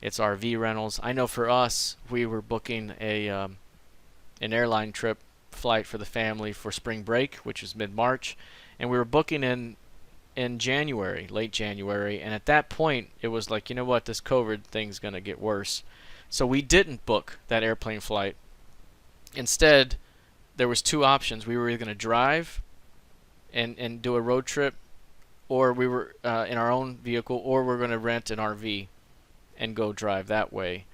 It's RV rentals. I know for us, we were booking an airline trip flight for the family for spring break, which was mid-March, and we were booking in January, late January, and at that point it was like, you know what, this COVID thing's going to get worse. So we didn't book that airplane flight. Instead, there was two options. We were either going to drive and do a road trip, or we were in our own vehicle, or we're going to rent an RV and go drive that way.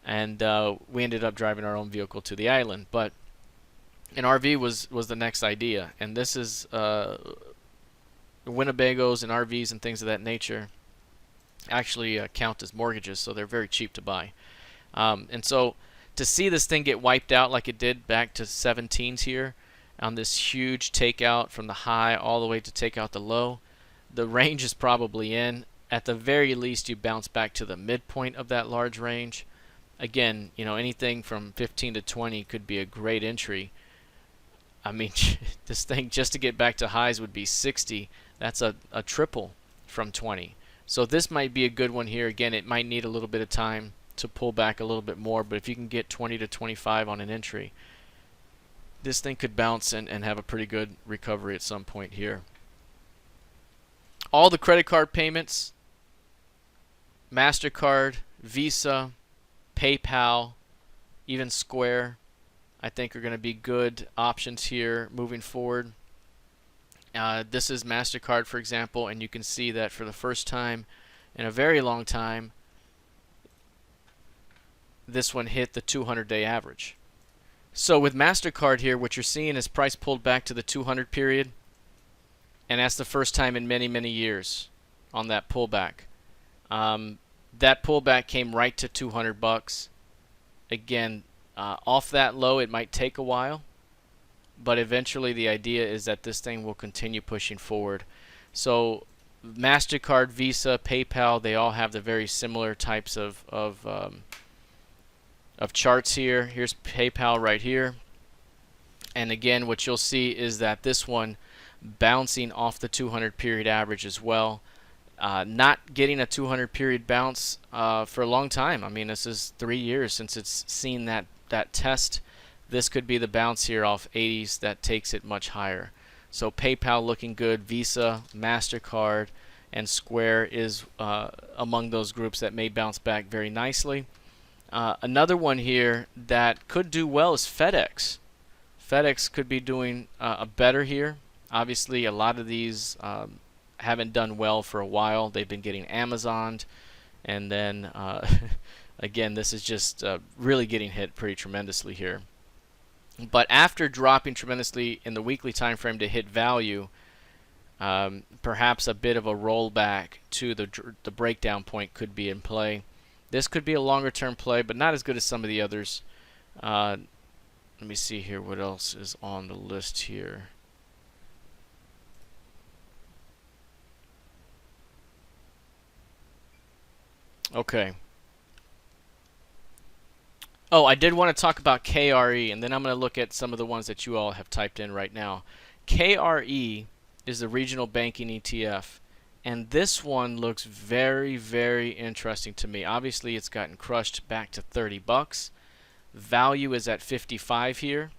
And we ended up driving our own vehicle to the island, but an RV was the next idea. And this is Winnebagos and RVs and things of that nature actually count as mortgages, so they're very cheap to buy. And so to see this thing get wiped out like it did back to 17s here on this huge takeout from the high all the way to take out the low, the range is probably in. At the very least, you bounce back to the midpoint of that large range. Again, you know, anything from 15 to 20 could be a great entry. I mean, this thing just to get back to highs would be 60. That's a triple from 20. So this might be a good one here. Again, it might need a little bit of time to pull back a little bit more, but if you can get 20 to 25 on an entry, this thing could bounce and have a pretty good recovery at some point here. All the credit card payments, MasterCard, Visa, PayPal, even Square, I think are going to be good options here moving forward. This is MasterCard, for example, and you can see that for the first time in a very long time, this one hit the 200-day average. So with MasterCard here, what you're seeing is price pulled back to the 200 period, and that's the first time in many, many years on that pullback. That pullback came right to 200 bucks. Again, off that low, it might take a while, but eventually the idea is that this thing will continue pushing forward. So MasterCard, Visa, PayPal, they all have the very similar types of charts here. Here's PayPal right here. And again, what you'll see is that this one bouncing off the 200 period average as well. Not getting a 200 period bounce for a long time. I mean, this is 3 years since it's seen that test. This could be the bounce here off 80s that takes it much higher. So PayPal looking good. Visa, MasterCard, and Square is among those groups that may bounce back very nicely. Another one here that could do well is Fedex. Fedex could be doing better here. Obviously, a lot of these haven't done well for a while. They've been getting Amazoned, and then again, this is just really getting hit pretty tremendously here. But after dropping tremendously in the weekly time frame to hit value, perhaps a bit of a rollback to the breakdown point could be in play. This could be a longer term play, but not as good as some of the others. Let me see here what else is on the list here. Okay. Oh, I did want to talk about KRE, and then I'm going to look at some of the ones that you all have typed in right now. KRE is the regional banking ETF, and this one looks very, very interesting to me. Obviously, it's gotten crushed back to 30 bucks. Value is at 55 here.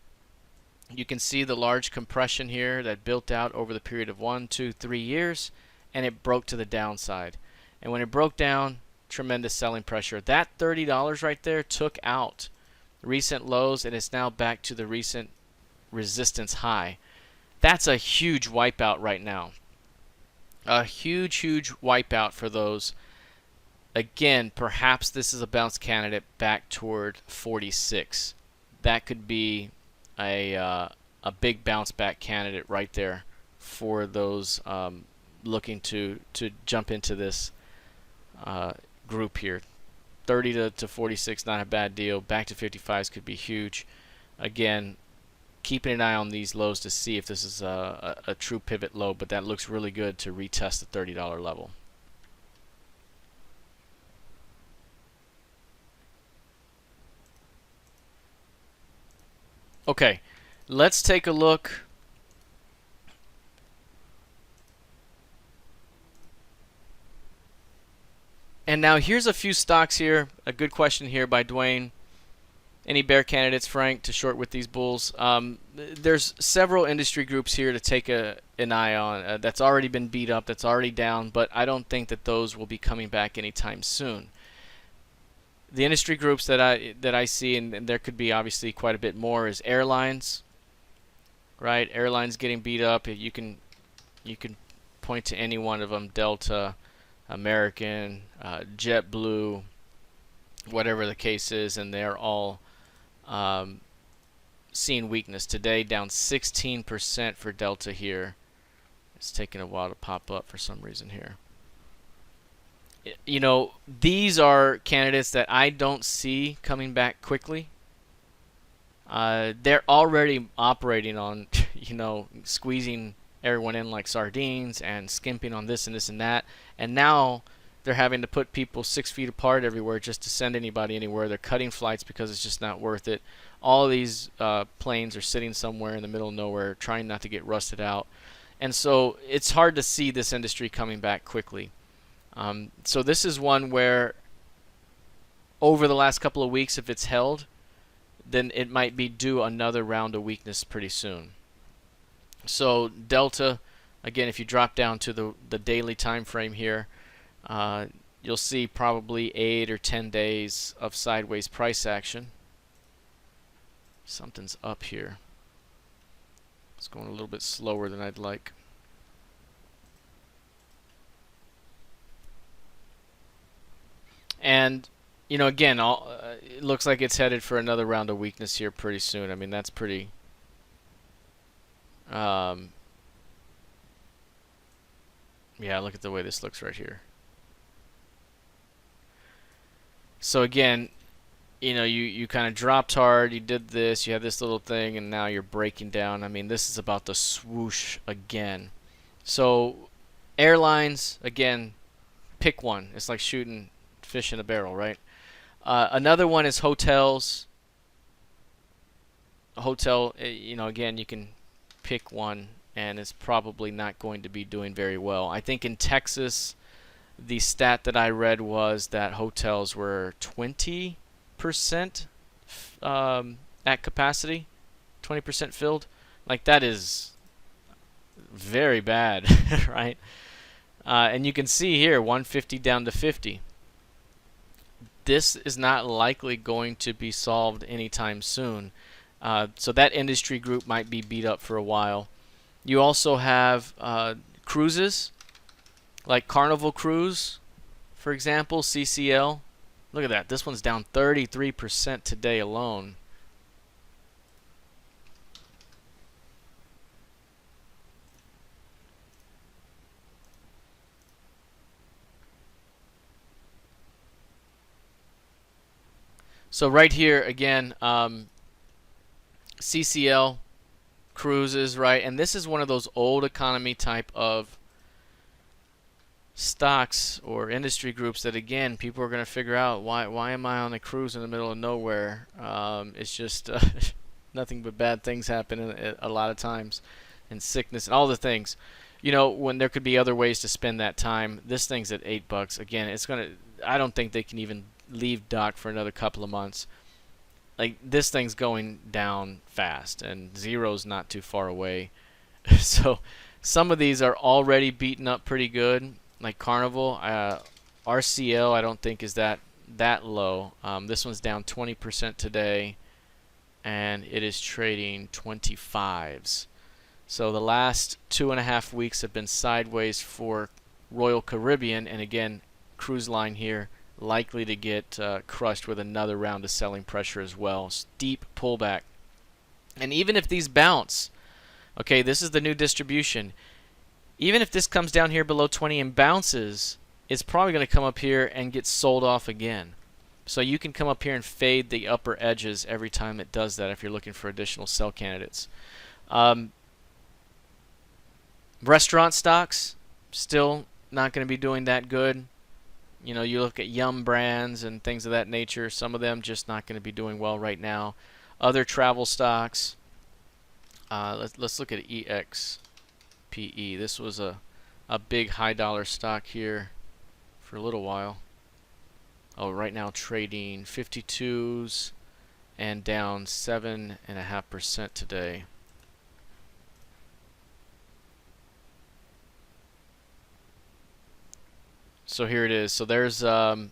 You can see the large compression here that built out over the period of 1, 2, 3 years, and it broke to the downside. And when it broke down, tremendous selling pressure. That $30 right there took out recent lows, and it's now back to the recent resistance high. That's a huge wipeout right now. A huge, huge wipeout for those. Again, perhaps this is a bounce candidate back toward 46. That could be a big bounce back candidate right there for those looking to jump into this group here. 30 to 46, not a bad deal. Back to 55s could be huge. Again, keeping an eye on these lows to see if this is a true pivot low, but that looks really good to retest the $30 level. Okay, let's take a look. And now here's a few stocks here. A good question here by Dwayne. Any bear candidates, Frank, to short with these bulls? There's several industry groups here to take an eye on. That's already been beat up, that's already down, but I don't think that those will be coming back anytime soon. The industry groups that I see, and there could be obviously quite a bit more, is airlines. Right, airlines getting beat up. You can point to any one of them: Delta, American, JetBlue, whatever the case is, and they're all seeing weakness today. Down 16% for Delta here. It's taking a while to pop up for some reason here. You know, these are candidates that I don't see coming back quickly. They're already operating on, you know, squeezing everyone in like sardines and skimping on this and this and that. And now they're having to put people 6 feet apart everywhere just to send anybody anywhere. They're cutting flights because it's just not worth it. All of these planes are sitting somewhere in the middle of nowhere trying not to get rusted out. And so it's hard to see this industry coming back quickly. So this is one where over the last couple of weeks, if it's held, then it might be due another round of weakness pretty soon. So Delta, again, if you drop down to the daily time frame here, you'll see probably 8 or 10 days of sideways price action. Something's up here. It's going a little bit slower than I'd like. And you know, again, it looks like it's headed for another round of weakness here pretty soon. I mean, that's pretty. Um, yeah, look at the way this looks right here. So again, you know, you kind of dropped hard, you did this, you had this little thing, and now you're breaking down. I mean, this is about to swoosh again. So, airlines, again, pick one. It's like shooting fish in a barrel, right? Another one is hotels. A hotel, you know, again, you can pick one, and it's probably not going to be doing very well. I think in Texas, the stat that I read was that hotels were 20% at capacity, 20% filled. Like, that is very bad, right? And you can see here 150 down to 50. This is not likely going to be solved anytime soon. So that industry group might be beat up for a while. You also have cruises, like Carnival Cruise, for example, CCL. Look at that. This one's down 33% today alone. So right here, again, CCL cruises, right? And this is one of those old economy type of stocks or industry groups that, again, people are going to figure out, why am I on a cruise in the middle of nowhere? It's just nothing but bad things happen a lot of times, and sickness and all the things. You know, when there could be other ways to spend that time. This thing's at $8. Again, it's going to, I don't think they can even leave dock for another couple of months. Like, this thing's going down fast, and zero's not too far away. So some of these are already beaten up pretty good, like Carnival. RCL I don't think is that low. This one's down 20% today, and it is trading 25s. So the last 2.5 weeks have been sideways for Royal Caribbean, and again, cruise line here likely to get crushed with another round of selling pressure as well. Steep pullback. And even if these bounce, okay, this is the new distribution. Even if this comes down here below 20 and bounces, it's probably going to come up here and get sold off again. So you can come up here and fade the upper edges every time it does that if you're looking for additional sell candidates. Restaurant stocks, still not going to be doing that good. You know, you look at Yum Brands and things of that nature. Some of them just not going to be doing well right now. Other travel stocks. Let's look at EXPE. This was a big high dollar stock here for a little while. Oh, right now trading 52s and down 7.5% today. So here it is. So there's a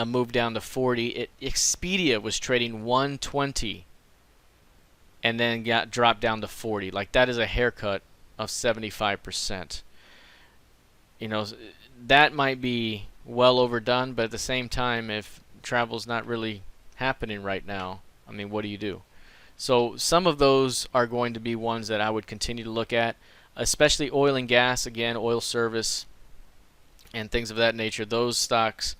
move down to 40. Expedia was trading 120 and then got dropped down to 40. Like, that is a haircut of 75%. You know, that might be well overdone, but at the same time, if travel's not really happening right now, I mean, what do you do? So some of those are going to be ones that I would continue to look at, especially oil and gas, again, oil service and things of that nature. Those stocks,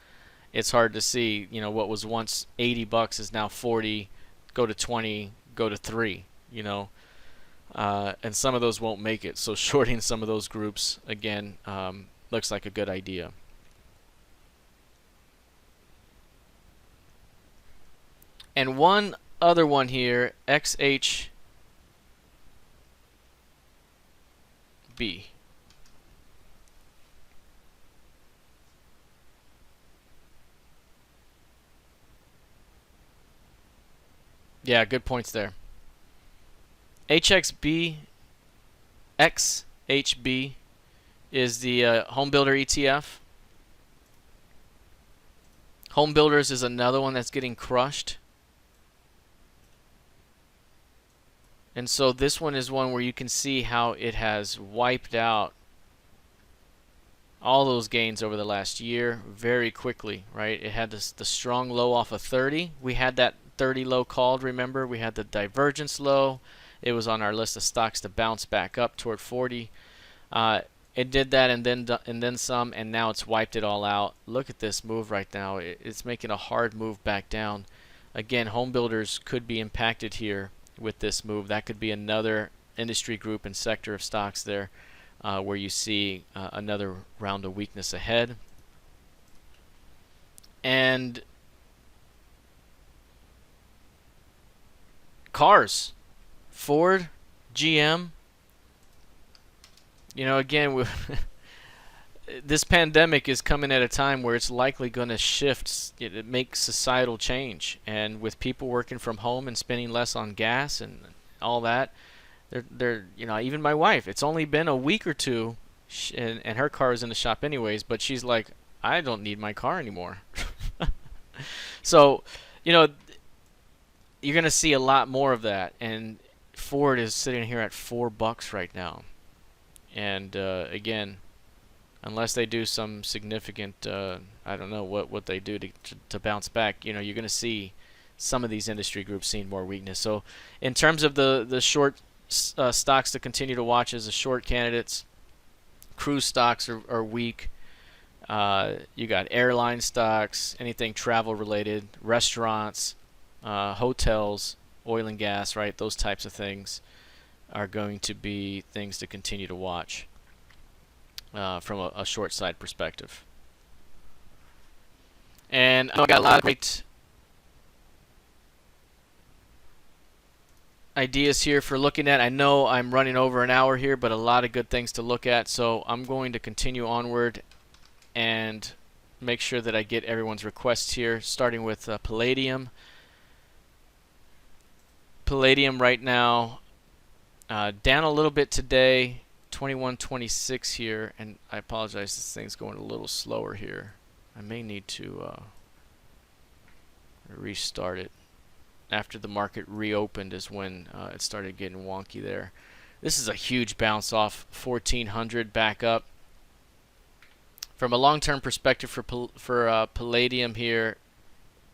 it's hard to see, you know, what was once $80 is now 40, go to 20, go to 3, you know. And some of those won't make it. So shorting some of those groups, again, looks like a good idea. And one other one here, XHB. Yeah, good points there. HXB, XHB is the home builder ETF. Home builders is another one that's getting crushed. And so this one is one where you can see how it has wiped out all those gains over the last year very quickly, right? It had the strong low off of 30. We had that 30 low called, remember? We had the divergence low. It was on our list of stocks to bounce back up toward 40. It did that and then some, and now it's wiped it all out. Look at this move right now. It's making a hard move back down. Again, home builders could be impacted here with this move. That could be another industry group and sector of stocks there where you see another round of weakness ahead. And cars, Ford, GM, you know, again, this pandemic is coming at a time where it's likely going to shift, make societal change. And with people working from home and spending less on gas and all that, they're you know, even my wife, it's only been a week or two, and her car is in the shop anyways, but she's like, I don't need my car anymore. So, you know, you're going to see a lot more of that. And Ford is sitting here at $4 right now. And again, unless they do some significant, I don't know what they do to bounce back, you know, you're going to see some of these industry groups seeing more weakness. So in terms of the short stocks to continue to watch as the short candidates, cruise stocks are weak. You got airline stocks, anything travel related, restaurants, hotels, oil and gas, right? Those types of things are going to be things to continue to watch from a short side perspective. And I got a lot of great ideas here for looking at. I know I'm running over an hour here, but a lot of good things to look at. So I'm going to continue onward and make sure that I get everyone's requests here, starting with Palladium. Palladium right now down a little bit today, 21.26 here, and I apologize, this thing's going a little slower here. I may need to restart it. After the market reopened is when it started getting wonky there. This is a huge bounce off 1400 back up. From a long-term perspective for Palladium here,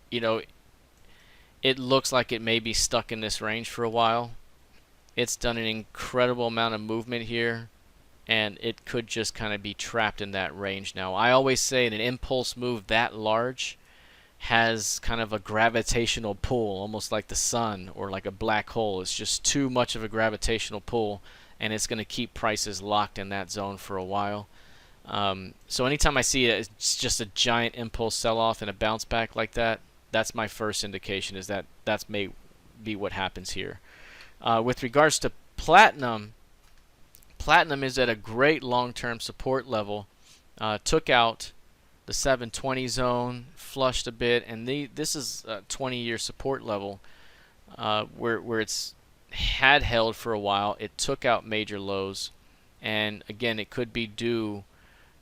you know, it looks like it may be stuck in this range for a while. It's done an incredible amount of movement here, and it could just kind of be trapped in that range now. I always say an impulse move that large has kind of a gravitational pull, almost like the sun or like a black hole. It's just too much of a gravitational pull, and it's going to keep prices locked in that zone for a while. So anytime I see it, it's just a giant impulse sell-off and a bounce back like that, that's my first indication, is that may be what happens here. With regards to platinum, platinum is at a great long-term support level. Took out the 720 zone, flushed a bit, and this is a 20-year support level where it's had held for a while. It took out major lows, and again, it could be due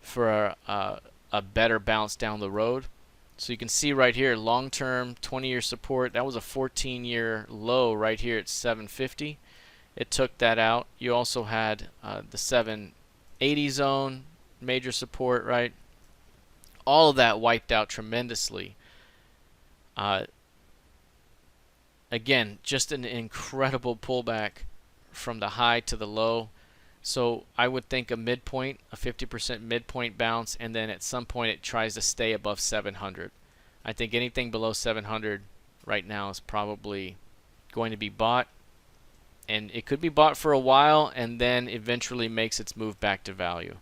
for a better bounce down the road. So you can see right here, long-term 20-year support. That was a 14-year low right here at 750. It took that out. You also had the 780 zone, major support, right? All of that wiped out tremendously. Again, just an incredible pullback from the high to the low. So I would think a midpoint, a 50% midpoint bounce, and then at some point it tries to stay above 700. I think anything below 700 right now is probably going to be bought, and it could be bought for a while and then eventually makes its move back to value.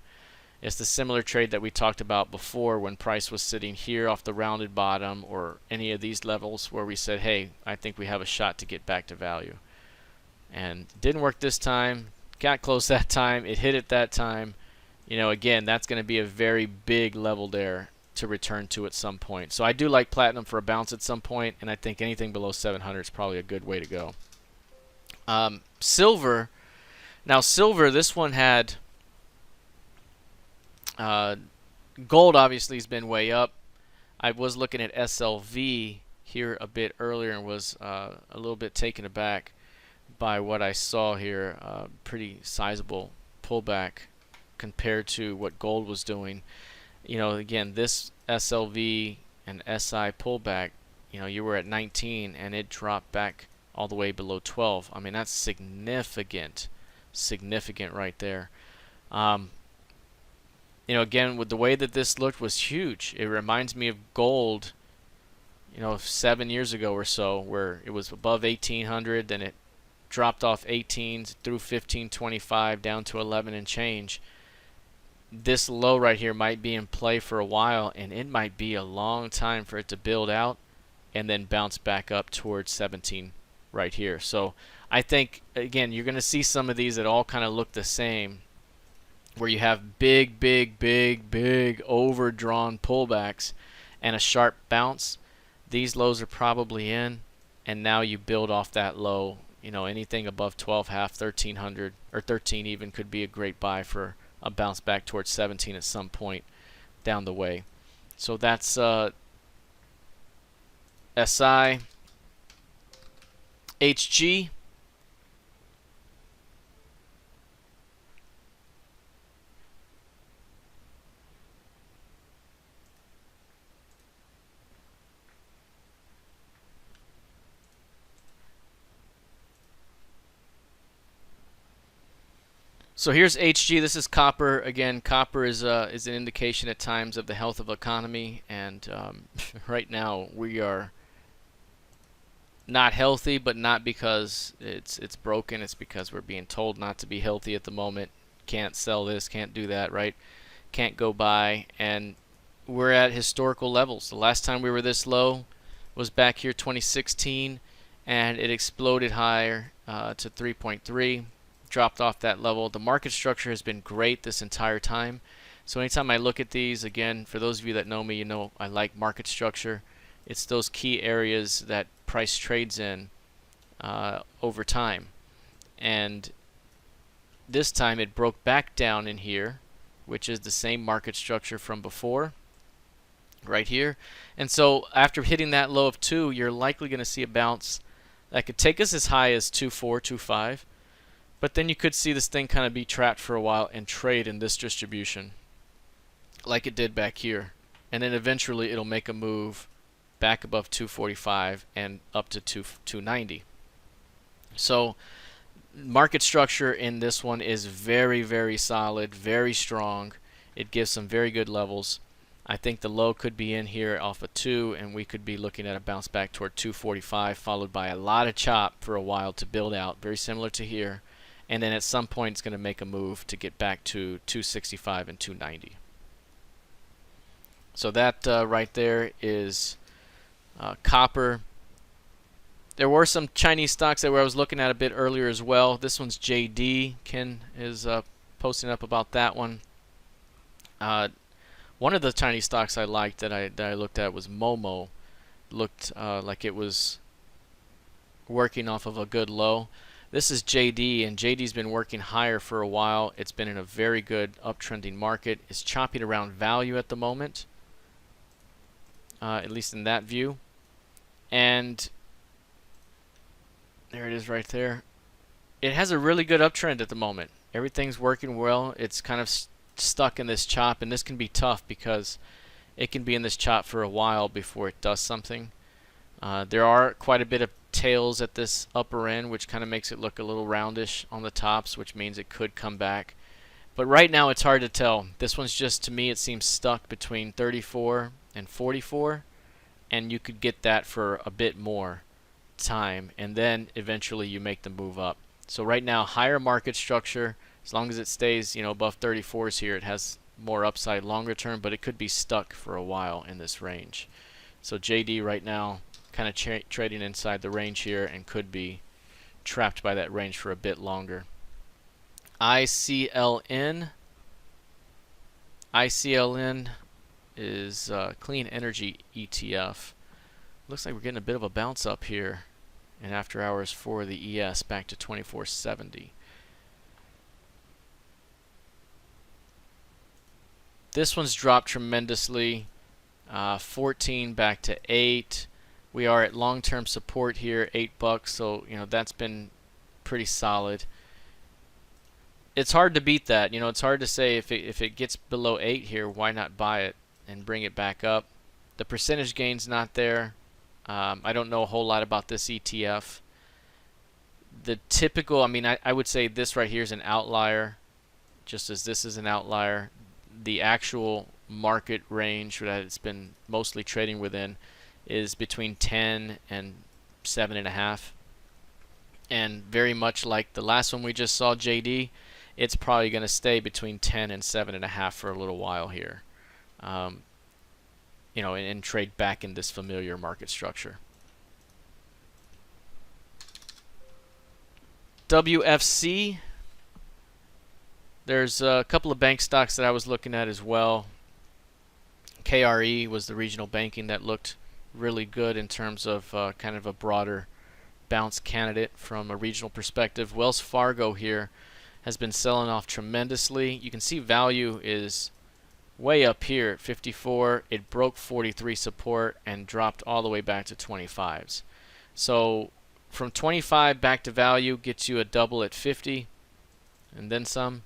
It's the similar trade that we talked about before when price was sitting here off the rounded bottom or any of these levels where we said, hey, I think we have a shot to get back to value. And it didn't work this time. Got close that time. It hit it that time. You know, again, that's going to be a very big level there to return to at some point. So I do like platinum for a bounce at some point, and I think anything below 700 is probably a good way to go. Silver. Now, silver, this one had gold obviously has been way up. I was looking at SLV here a bit earlier and was a little bit taken aback by what I saw here. Pretty sizable pullback compared to what gold was doing. You know, again, this SLV and SI pullback, you know, you were at 19 and it dropped back all the way below 12. I mean, that's significant right there. You know, again, with the way that this looked was huge. It reminds me of gold, you know, 7 years ago or so, where it was above 1800, then it dropped off 18 through 1525 down to 11 and change. This low right here might be in play for a while, and it might be a long time for it to build out and then bounce back up towards 17 right here. So I think, again, you're going to see some of these that all kind of look the same, where you have big overdrawn pullbacks and a sharp bounce. These lows are probably in, and now you build off that low. You know, anything above 12 half, 1300 or 13 even could be a great buy for a bounce back towards 17 at some point down the way. So that's SI. HG. So here's HG. This is copper. Again, copper is an indication at times of the health of the economy, and right now we are not healthy, but not because it's broken. It's because we're being told not to be healthy at the moment. Can't sell this, can't do that, right? Can't go buy, and we're at historical levels. The last time we were this low was back here 2016, and it exploded higher to 3.3. Dropped off that level. The market structure has been great this entire time. So anytime I look at these, again, for those of you that know me, you know I like market structure. It's those key areas that price trades in over time. And this time it broke back down in here, which is the same market structure from before, right here. And so after hitting that low of 2, you're likely going to see a bounce that could take us as high as 2.4, 2.5. But then you could see this thing kind of be trapped for a while and trade in this distribution like it did back here. And then eventually it'll make a move back above 245 and up to 290. So market structure in this one is very solid, very strong. It gives some very good levels. I think the low could be in here off of 2, and we could be looking at a bounce back toward 245, followed by a lot of chop for a while to build out, very similar to here. And then at some point it's going to make a move to get back to 265 and 290. So that right there is copper. There were some Chinese stocks that I was looking at a bit earlier as well. This one's JD. Ken is posting up about that one. One of the Chinese stocks I liked that I looked at was Momo. Looked like it was working off of a good low. This is JD, and JD's been working higher for a while. It's been in a very good uptrending market. It's chopping around value at the moment, at least in that view. And there it is right there. It has a really good uptrend at the moment. Everything's working well. It's kind of stuck in this chop, and this can be tough because it can be in this chop for a while before it does something. There are quite a bit of tails at this upper end, which kind of makes it look a little roundish on the tops, which means it could come back. But right now it's hard to tell. This one's just, to me, it seems stuck between 34 and 44, and you could get that for a bit more time, and then eventually you make the move up. So right now, higher market structure. As long as it stays, you know, above 34s here, it has more upside longer term, but it could be stuck for a while in this range. So JD right now kind of trading inside the range here and could be trapped by that range for a bit longer. ICLN is clean energy ETF. Looks like we're getting a bit of a bounce up here in after hours for the ES back to 2470. This one's dropped tremendously, 14 back to 8. We are at long-term support here, $8, so you know that's been pretty solid. it's hard to beat that. You know, it's hard to say if it gets below 8 here, why not buy it and bring it back up. The percentage gain's not there. I don't know a whole lot about this ETF. The typical, I mean, I would say this right here is an outlier, just as this is an outlier. The actual market range that it's been mostly trading within is between 10 and 7.5. And very much like the last one we just saw, JD, it's probably going to stay between 10 and 7.5 for a little while here. You know, and trade back in this familiar market structure. WFC, there's a couple of bank stocks that I was looking at as well. KRE was the regional banking that looked really good in terms of kind of a broader bounce candidate from a regional perspective. Wells Fargo here has been selling off tremendously. You can see value is way up here at 54. It broke 43 support and dropped all the way back to 25s. So from 25 back to value gets you a double at 50 and then some.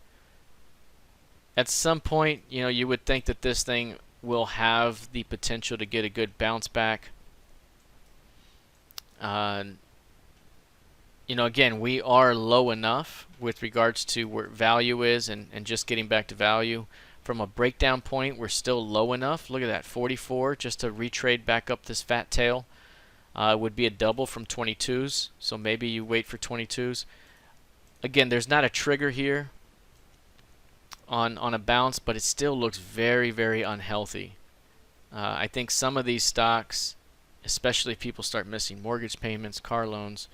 At some point, you know, you would think that this thing will have the potential to get a good bounce back. You know, again, we are low enough with regards to where value is and just getting back to value. From a breakdown point, we're still low enough. Look at that, 44, just to retrade back up this fat tail. Would be a double from 22s, so maybe you wait for 22s. Again, there's not a trigger here on a bounce, but it still looks very, very unhealthy. I think some of these stocks, especially if people start missing mortgage payments, car loans,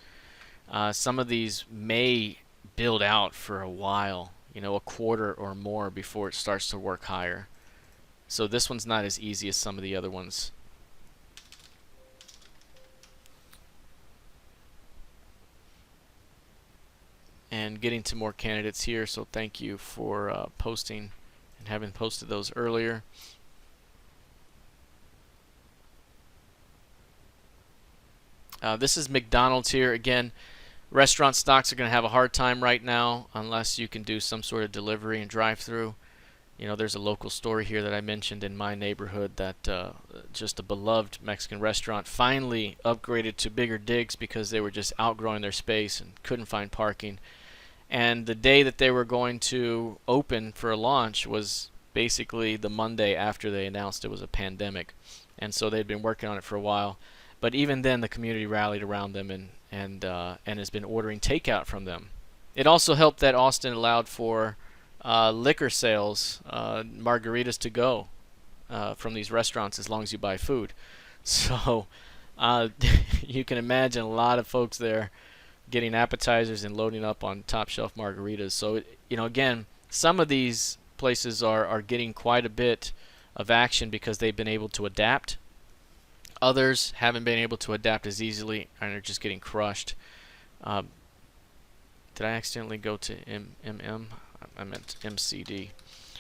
some of these may build out for a while, you know, a quarter or more before it starts to work higher. So this one's not as easy as some of the other ones. And getting to more candidates here, so thank you for posting and having posted those earlier. This is McDonald's here. Again, restaurant stocks are going to have a hard time right now unless you can do some sort of delivery and drive-through. You know, there's a local store here that I mentioned in my neighborhood that just a beloved Mexican restaurant finally upgraded to bigger digs because they were just outgrowing their space and couldn't find parking. And the day that they were going to open for a launch was basically the Monday after they announced it was a pandemic. And so they'd been working on it for a while. But even then, the community rallied around them and has been ordering takeout from them. It also helped that Austin allowed for liquor sales, margaritas to go from these restaurants as long as you buy food. So you can imagine a lot of folks there getting appetizers and loading up on top shelf margaritas. So you know, again, some of these places are getting quite a bit of action because they've been able to adapt. Others haven't been able to adapt as easily and are just getting crushed. Did I accidentally go to MM? I meant MCD.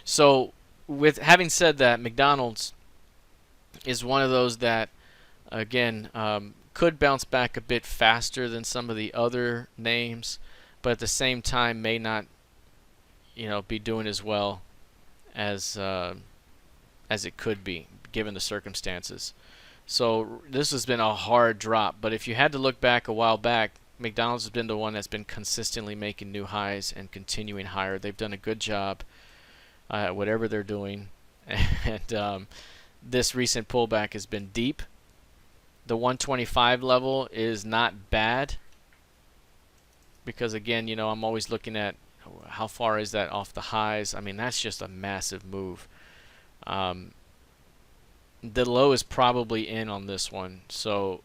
So with having said that, McDonald's is one of those that, again, could bounce back a bit faster than some of the other names, but at the same time may not, you know, be doing as well as it could be given the circumstances. So this has been a hard drop, but if you had to look back a while back, McDonald's has been the one that's been consistently making new highs and continuing higher. They've done a good job at whatever they're doing, and this recent pullback has been deep. The 125 level is not bad because, again, you know, I'm always looking at how far is that off the highs. I mean, that's just a massive move. The low is probably in on this one, so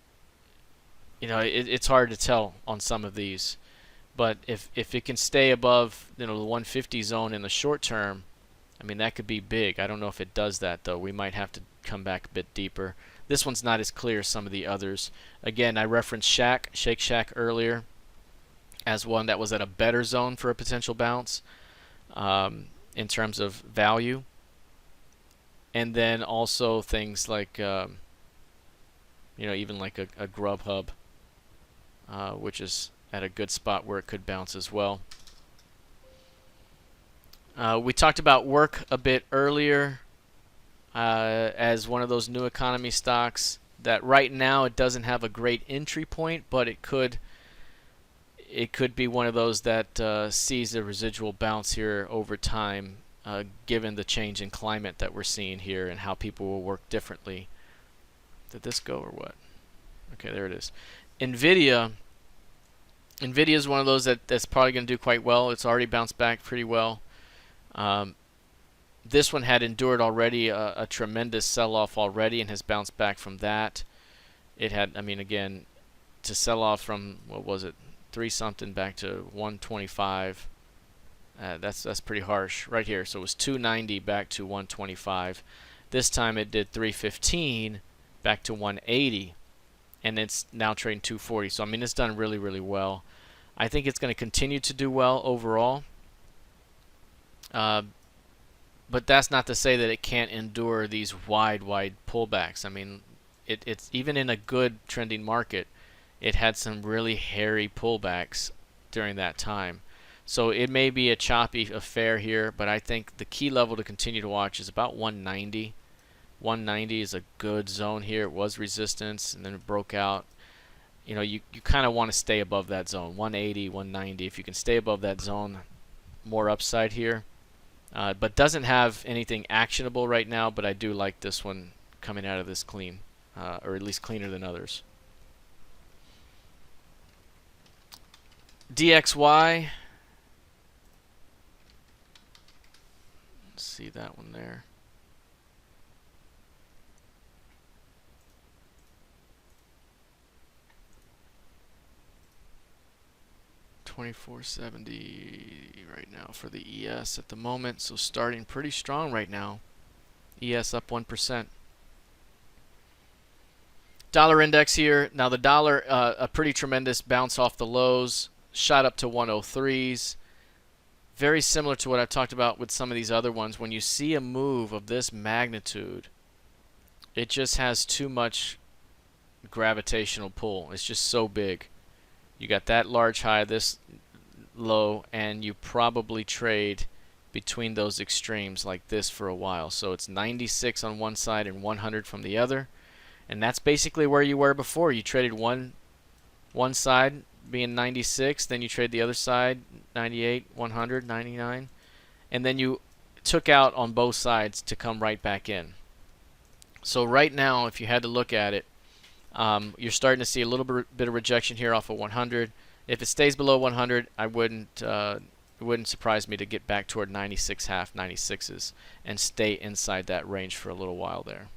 you know it's hard to tell on some of these. But if it can stay above, you know, the 150 zone in the short term, I mean, that could be big. I don't know if it does that though. We might have to come back a bit deeper. This one's not as clear as some of the others. Again, I referenced Shake Shack earlier as one that was at a better zone for a potential bounce in terms of value. And then also things like, you know, even like a Grubhub, which is at a good spot where it could bounce as well. We talked about work a bit earlier as one of those new economy stocks that right now it doesn't have a great entry point, but it could be one of those that sees a residual bounce here over time, given the change in climate that we're seeing here and how people will work differently. Did this go or what? Okay, there it is. Nvidia is one of those that's probably going to do quite well. It's already bounced back pretty well. This one had endured already a tremendous sell-off already and has bounced back from that. It had, I mean, again, to sell off from, what was it, 3 something back to 125. That's pretty harsh right here. So it was 290 back to 125. This time it did 315 back to 180, and it's now trading 240. So I mean, it's done really, really well. I think it's going to continue to do well overall. But that's not to say that it can't endure these wide pullbacks. I mean, it's even in a good trending market, it had some really hairy pullbacks during that time. So it may be a choppy affair here, but I think the key level to continue to watch is about 190. 190 is a good zone here. It was resistance, and then it broke out. You know, you kind of want to stay above that zone, 180, 190. If you can stay above that zone, more upside here. But doesn't have anything actionable right now, but I do like this one coming out of this clean, or at least cleaner than others. DXY. Let's see that one there. $24.70 right now for the ES at the moment, so starting pretty strong right now. ES up 1%. Dollar index here. Now the dollar, a pretty tremendous bounce off the lows, shot up to 103s. Very similar to what I've talked about with some of these other ones. When you see a move of this magnitude, it just has too much gravitational pull. It's just so big. You got that large high, this low, and you probably trade between those extremes like this for a while. So it's 96 on one side and 100 from the other. And that's basically where you were before. You traded one side being 96, then you trade the other side 98, 100, 99, and then you took out on both sides to come right back in. So right now, if you had to look at it, you're starting to see a little bit of rejection here off of 100. If it stays below 100, it wouldn't surprise me to get back toward 96 half, 96s, and stay inside that range for a little while there.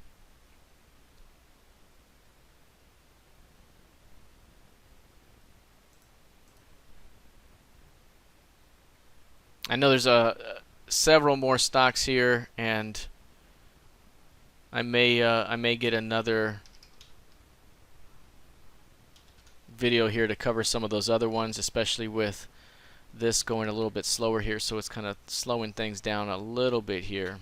I know there's several more stocks here, and I may get another video here to cover some of those other ones, especially with this going a little bit slower here, so it's kind of slowing things down a little bit here.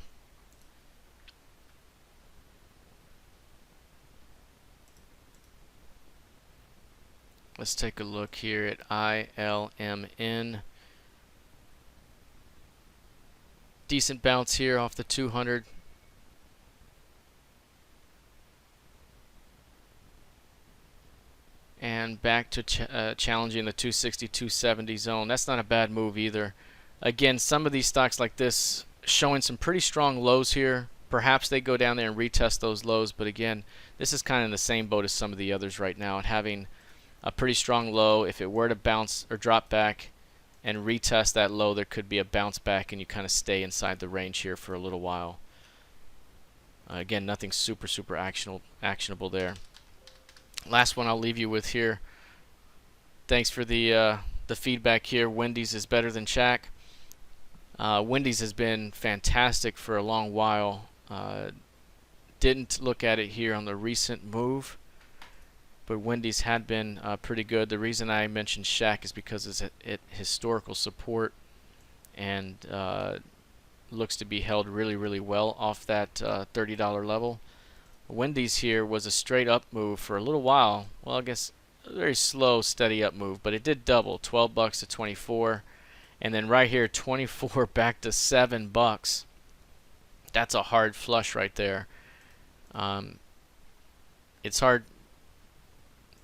Let's take a look here at ILMN. Decent bounce here off the 200. And back to challenging the 260, 270 zone. That's not a bad move either. Again, some of these stocks like this showing some pretty strong lows here. Perhaps they go down there and retest those lows, but again, this is kind of in the same boat as some of the others right now, and having a pretty strong low. If it were to bounce or drop back and retest that low, there could be a bounce back, and you kind of stay inside the range here for a little while. Again, nothing super actionable there. Last one I'll leave you with here. Thanks for the feedback here. Wendy's is better than Shack. Wendy's has been fantastic for a long while. Didn't look at it here on the recent move, but Wendy's had been pretty good. The reason I mentioned Shack is because it's at historical support and looks to be held really well off that $30 level. Wendy's here was a straight up move for a little while. Well, I guess a very slow, steady up move, but it did double, $12 to 24, And then right here, 24 back to $7. That's a hard flush right there. It's hard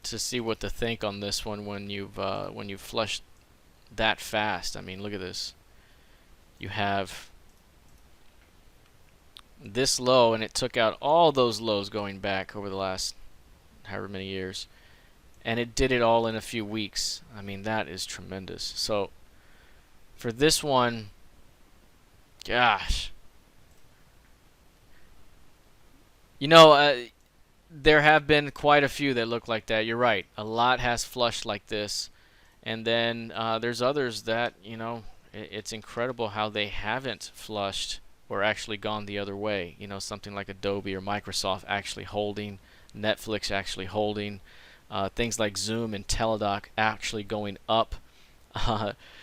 to see what to think on this one when you've flushed that fast. I mean, look at this. You have this low, and it took out all those lows going back over the last however many years, and it did it all in a few weeks. I mean, that is tremendous. So for this one, gosh, you know, there have been quite a few that look like that. You're right. A lot has flushed like this, and then there's others that, you know, it's incredible how they haven't flushed or actually gone the other way. You know, something like Adobe or Microsoft actually holding, Netflix actually holding, things like Zoom and Teladoc actually going up.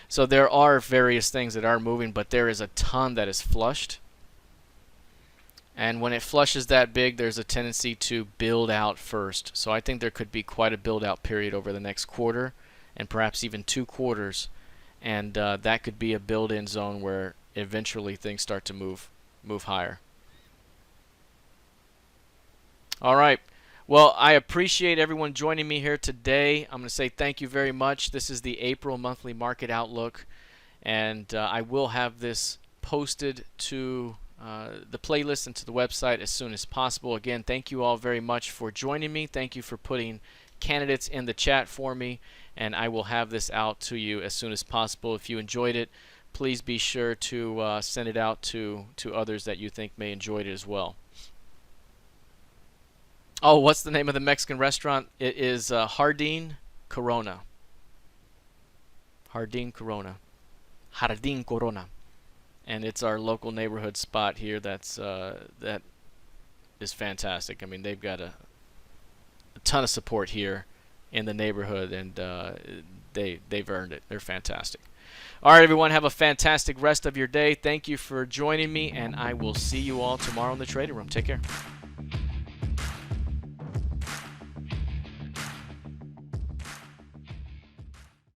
So there are various things that are moving, but there is a ton that is flushed. And when it flushes that big, there's a tendency to build out first. So I think there could be quite a build out period over the next quarter, and perhaps even 2 quarters. And that could be a build-in zone where eventually things start to move higher. All right. Well, I appreciate everyone joining me here today. I'm going to say thank you very much. This is the April monthly market outlook, and I will have this posted to the playlist and to the website as soon as possible. Again, thank you all very much for joining me. Thank you for putting candidates in the chat for me, and I will have this out to you as soon as possible. If you enjoyed it, please be sure to send it out to others that you think may enjoy it as well. Oh, what's the name of the Mexican restaurant? It is Jardín Corona. Jardín Corona. Jardín Corona. And it's our local neighborhood spot here that is fantastic. I mean, they've got a ton of support here in the neighborhood, and they've earned it. They're fantastic. All right, everyone, have a fantastic rest of your day. Thank you for joining me, and I will see you all tomorrow in the trading room. Take care.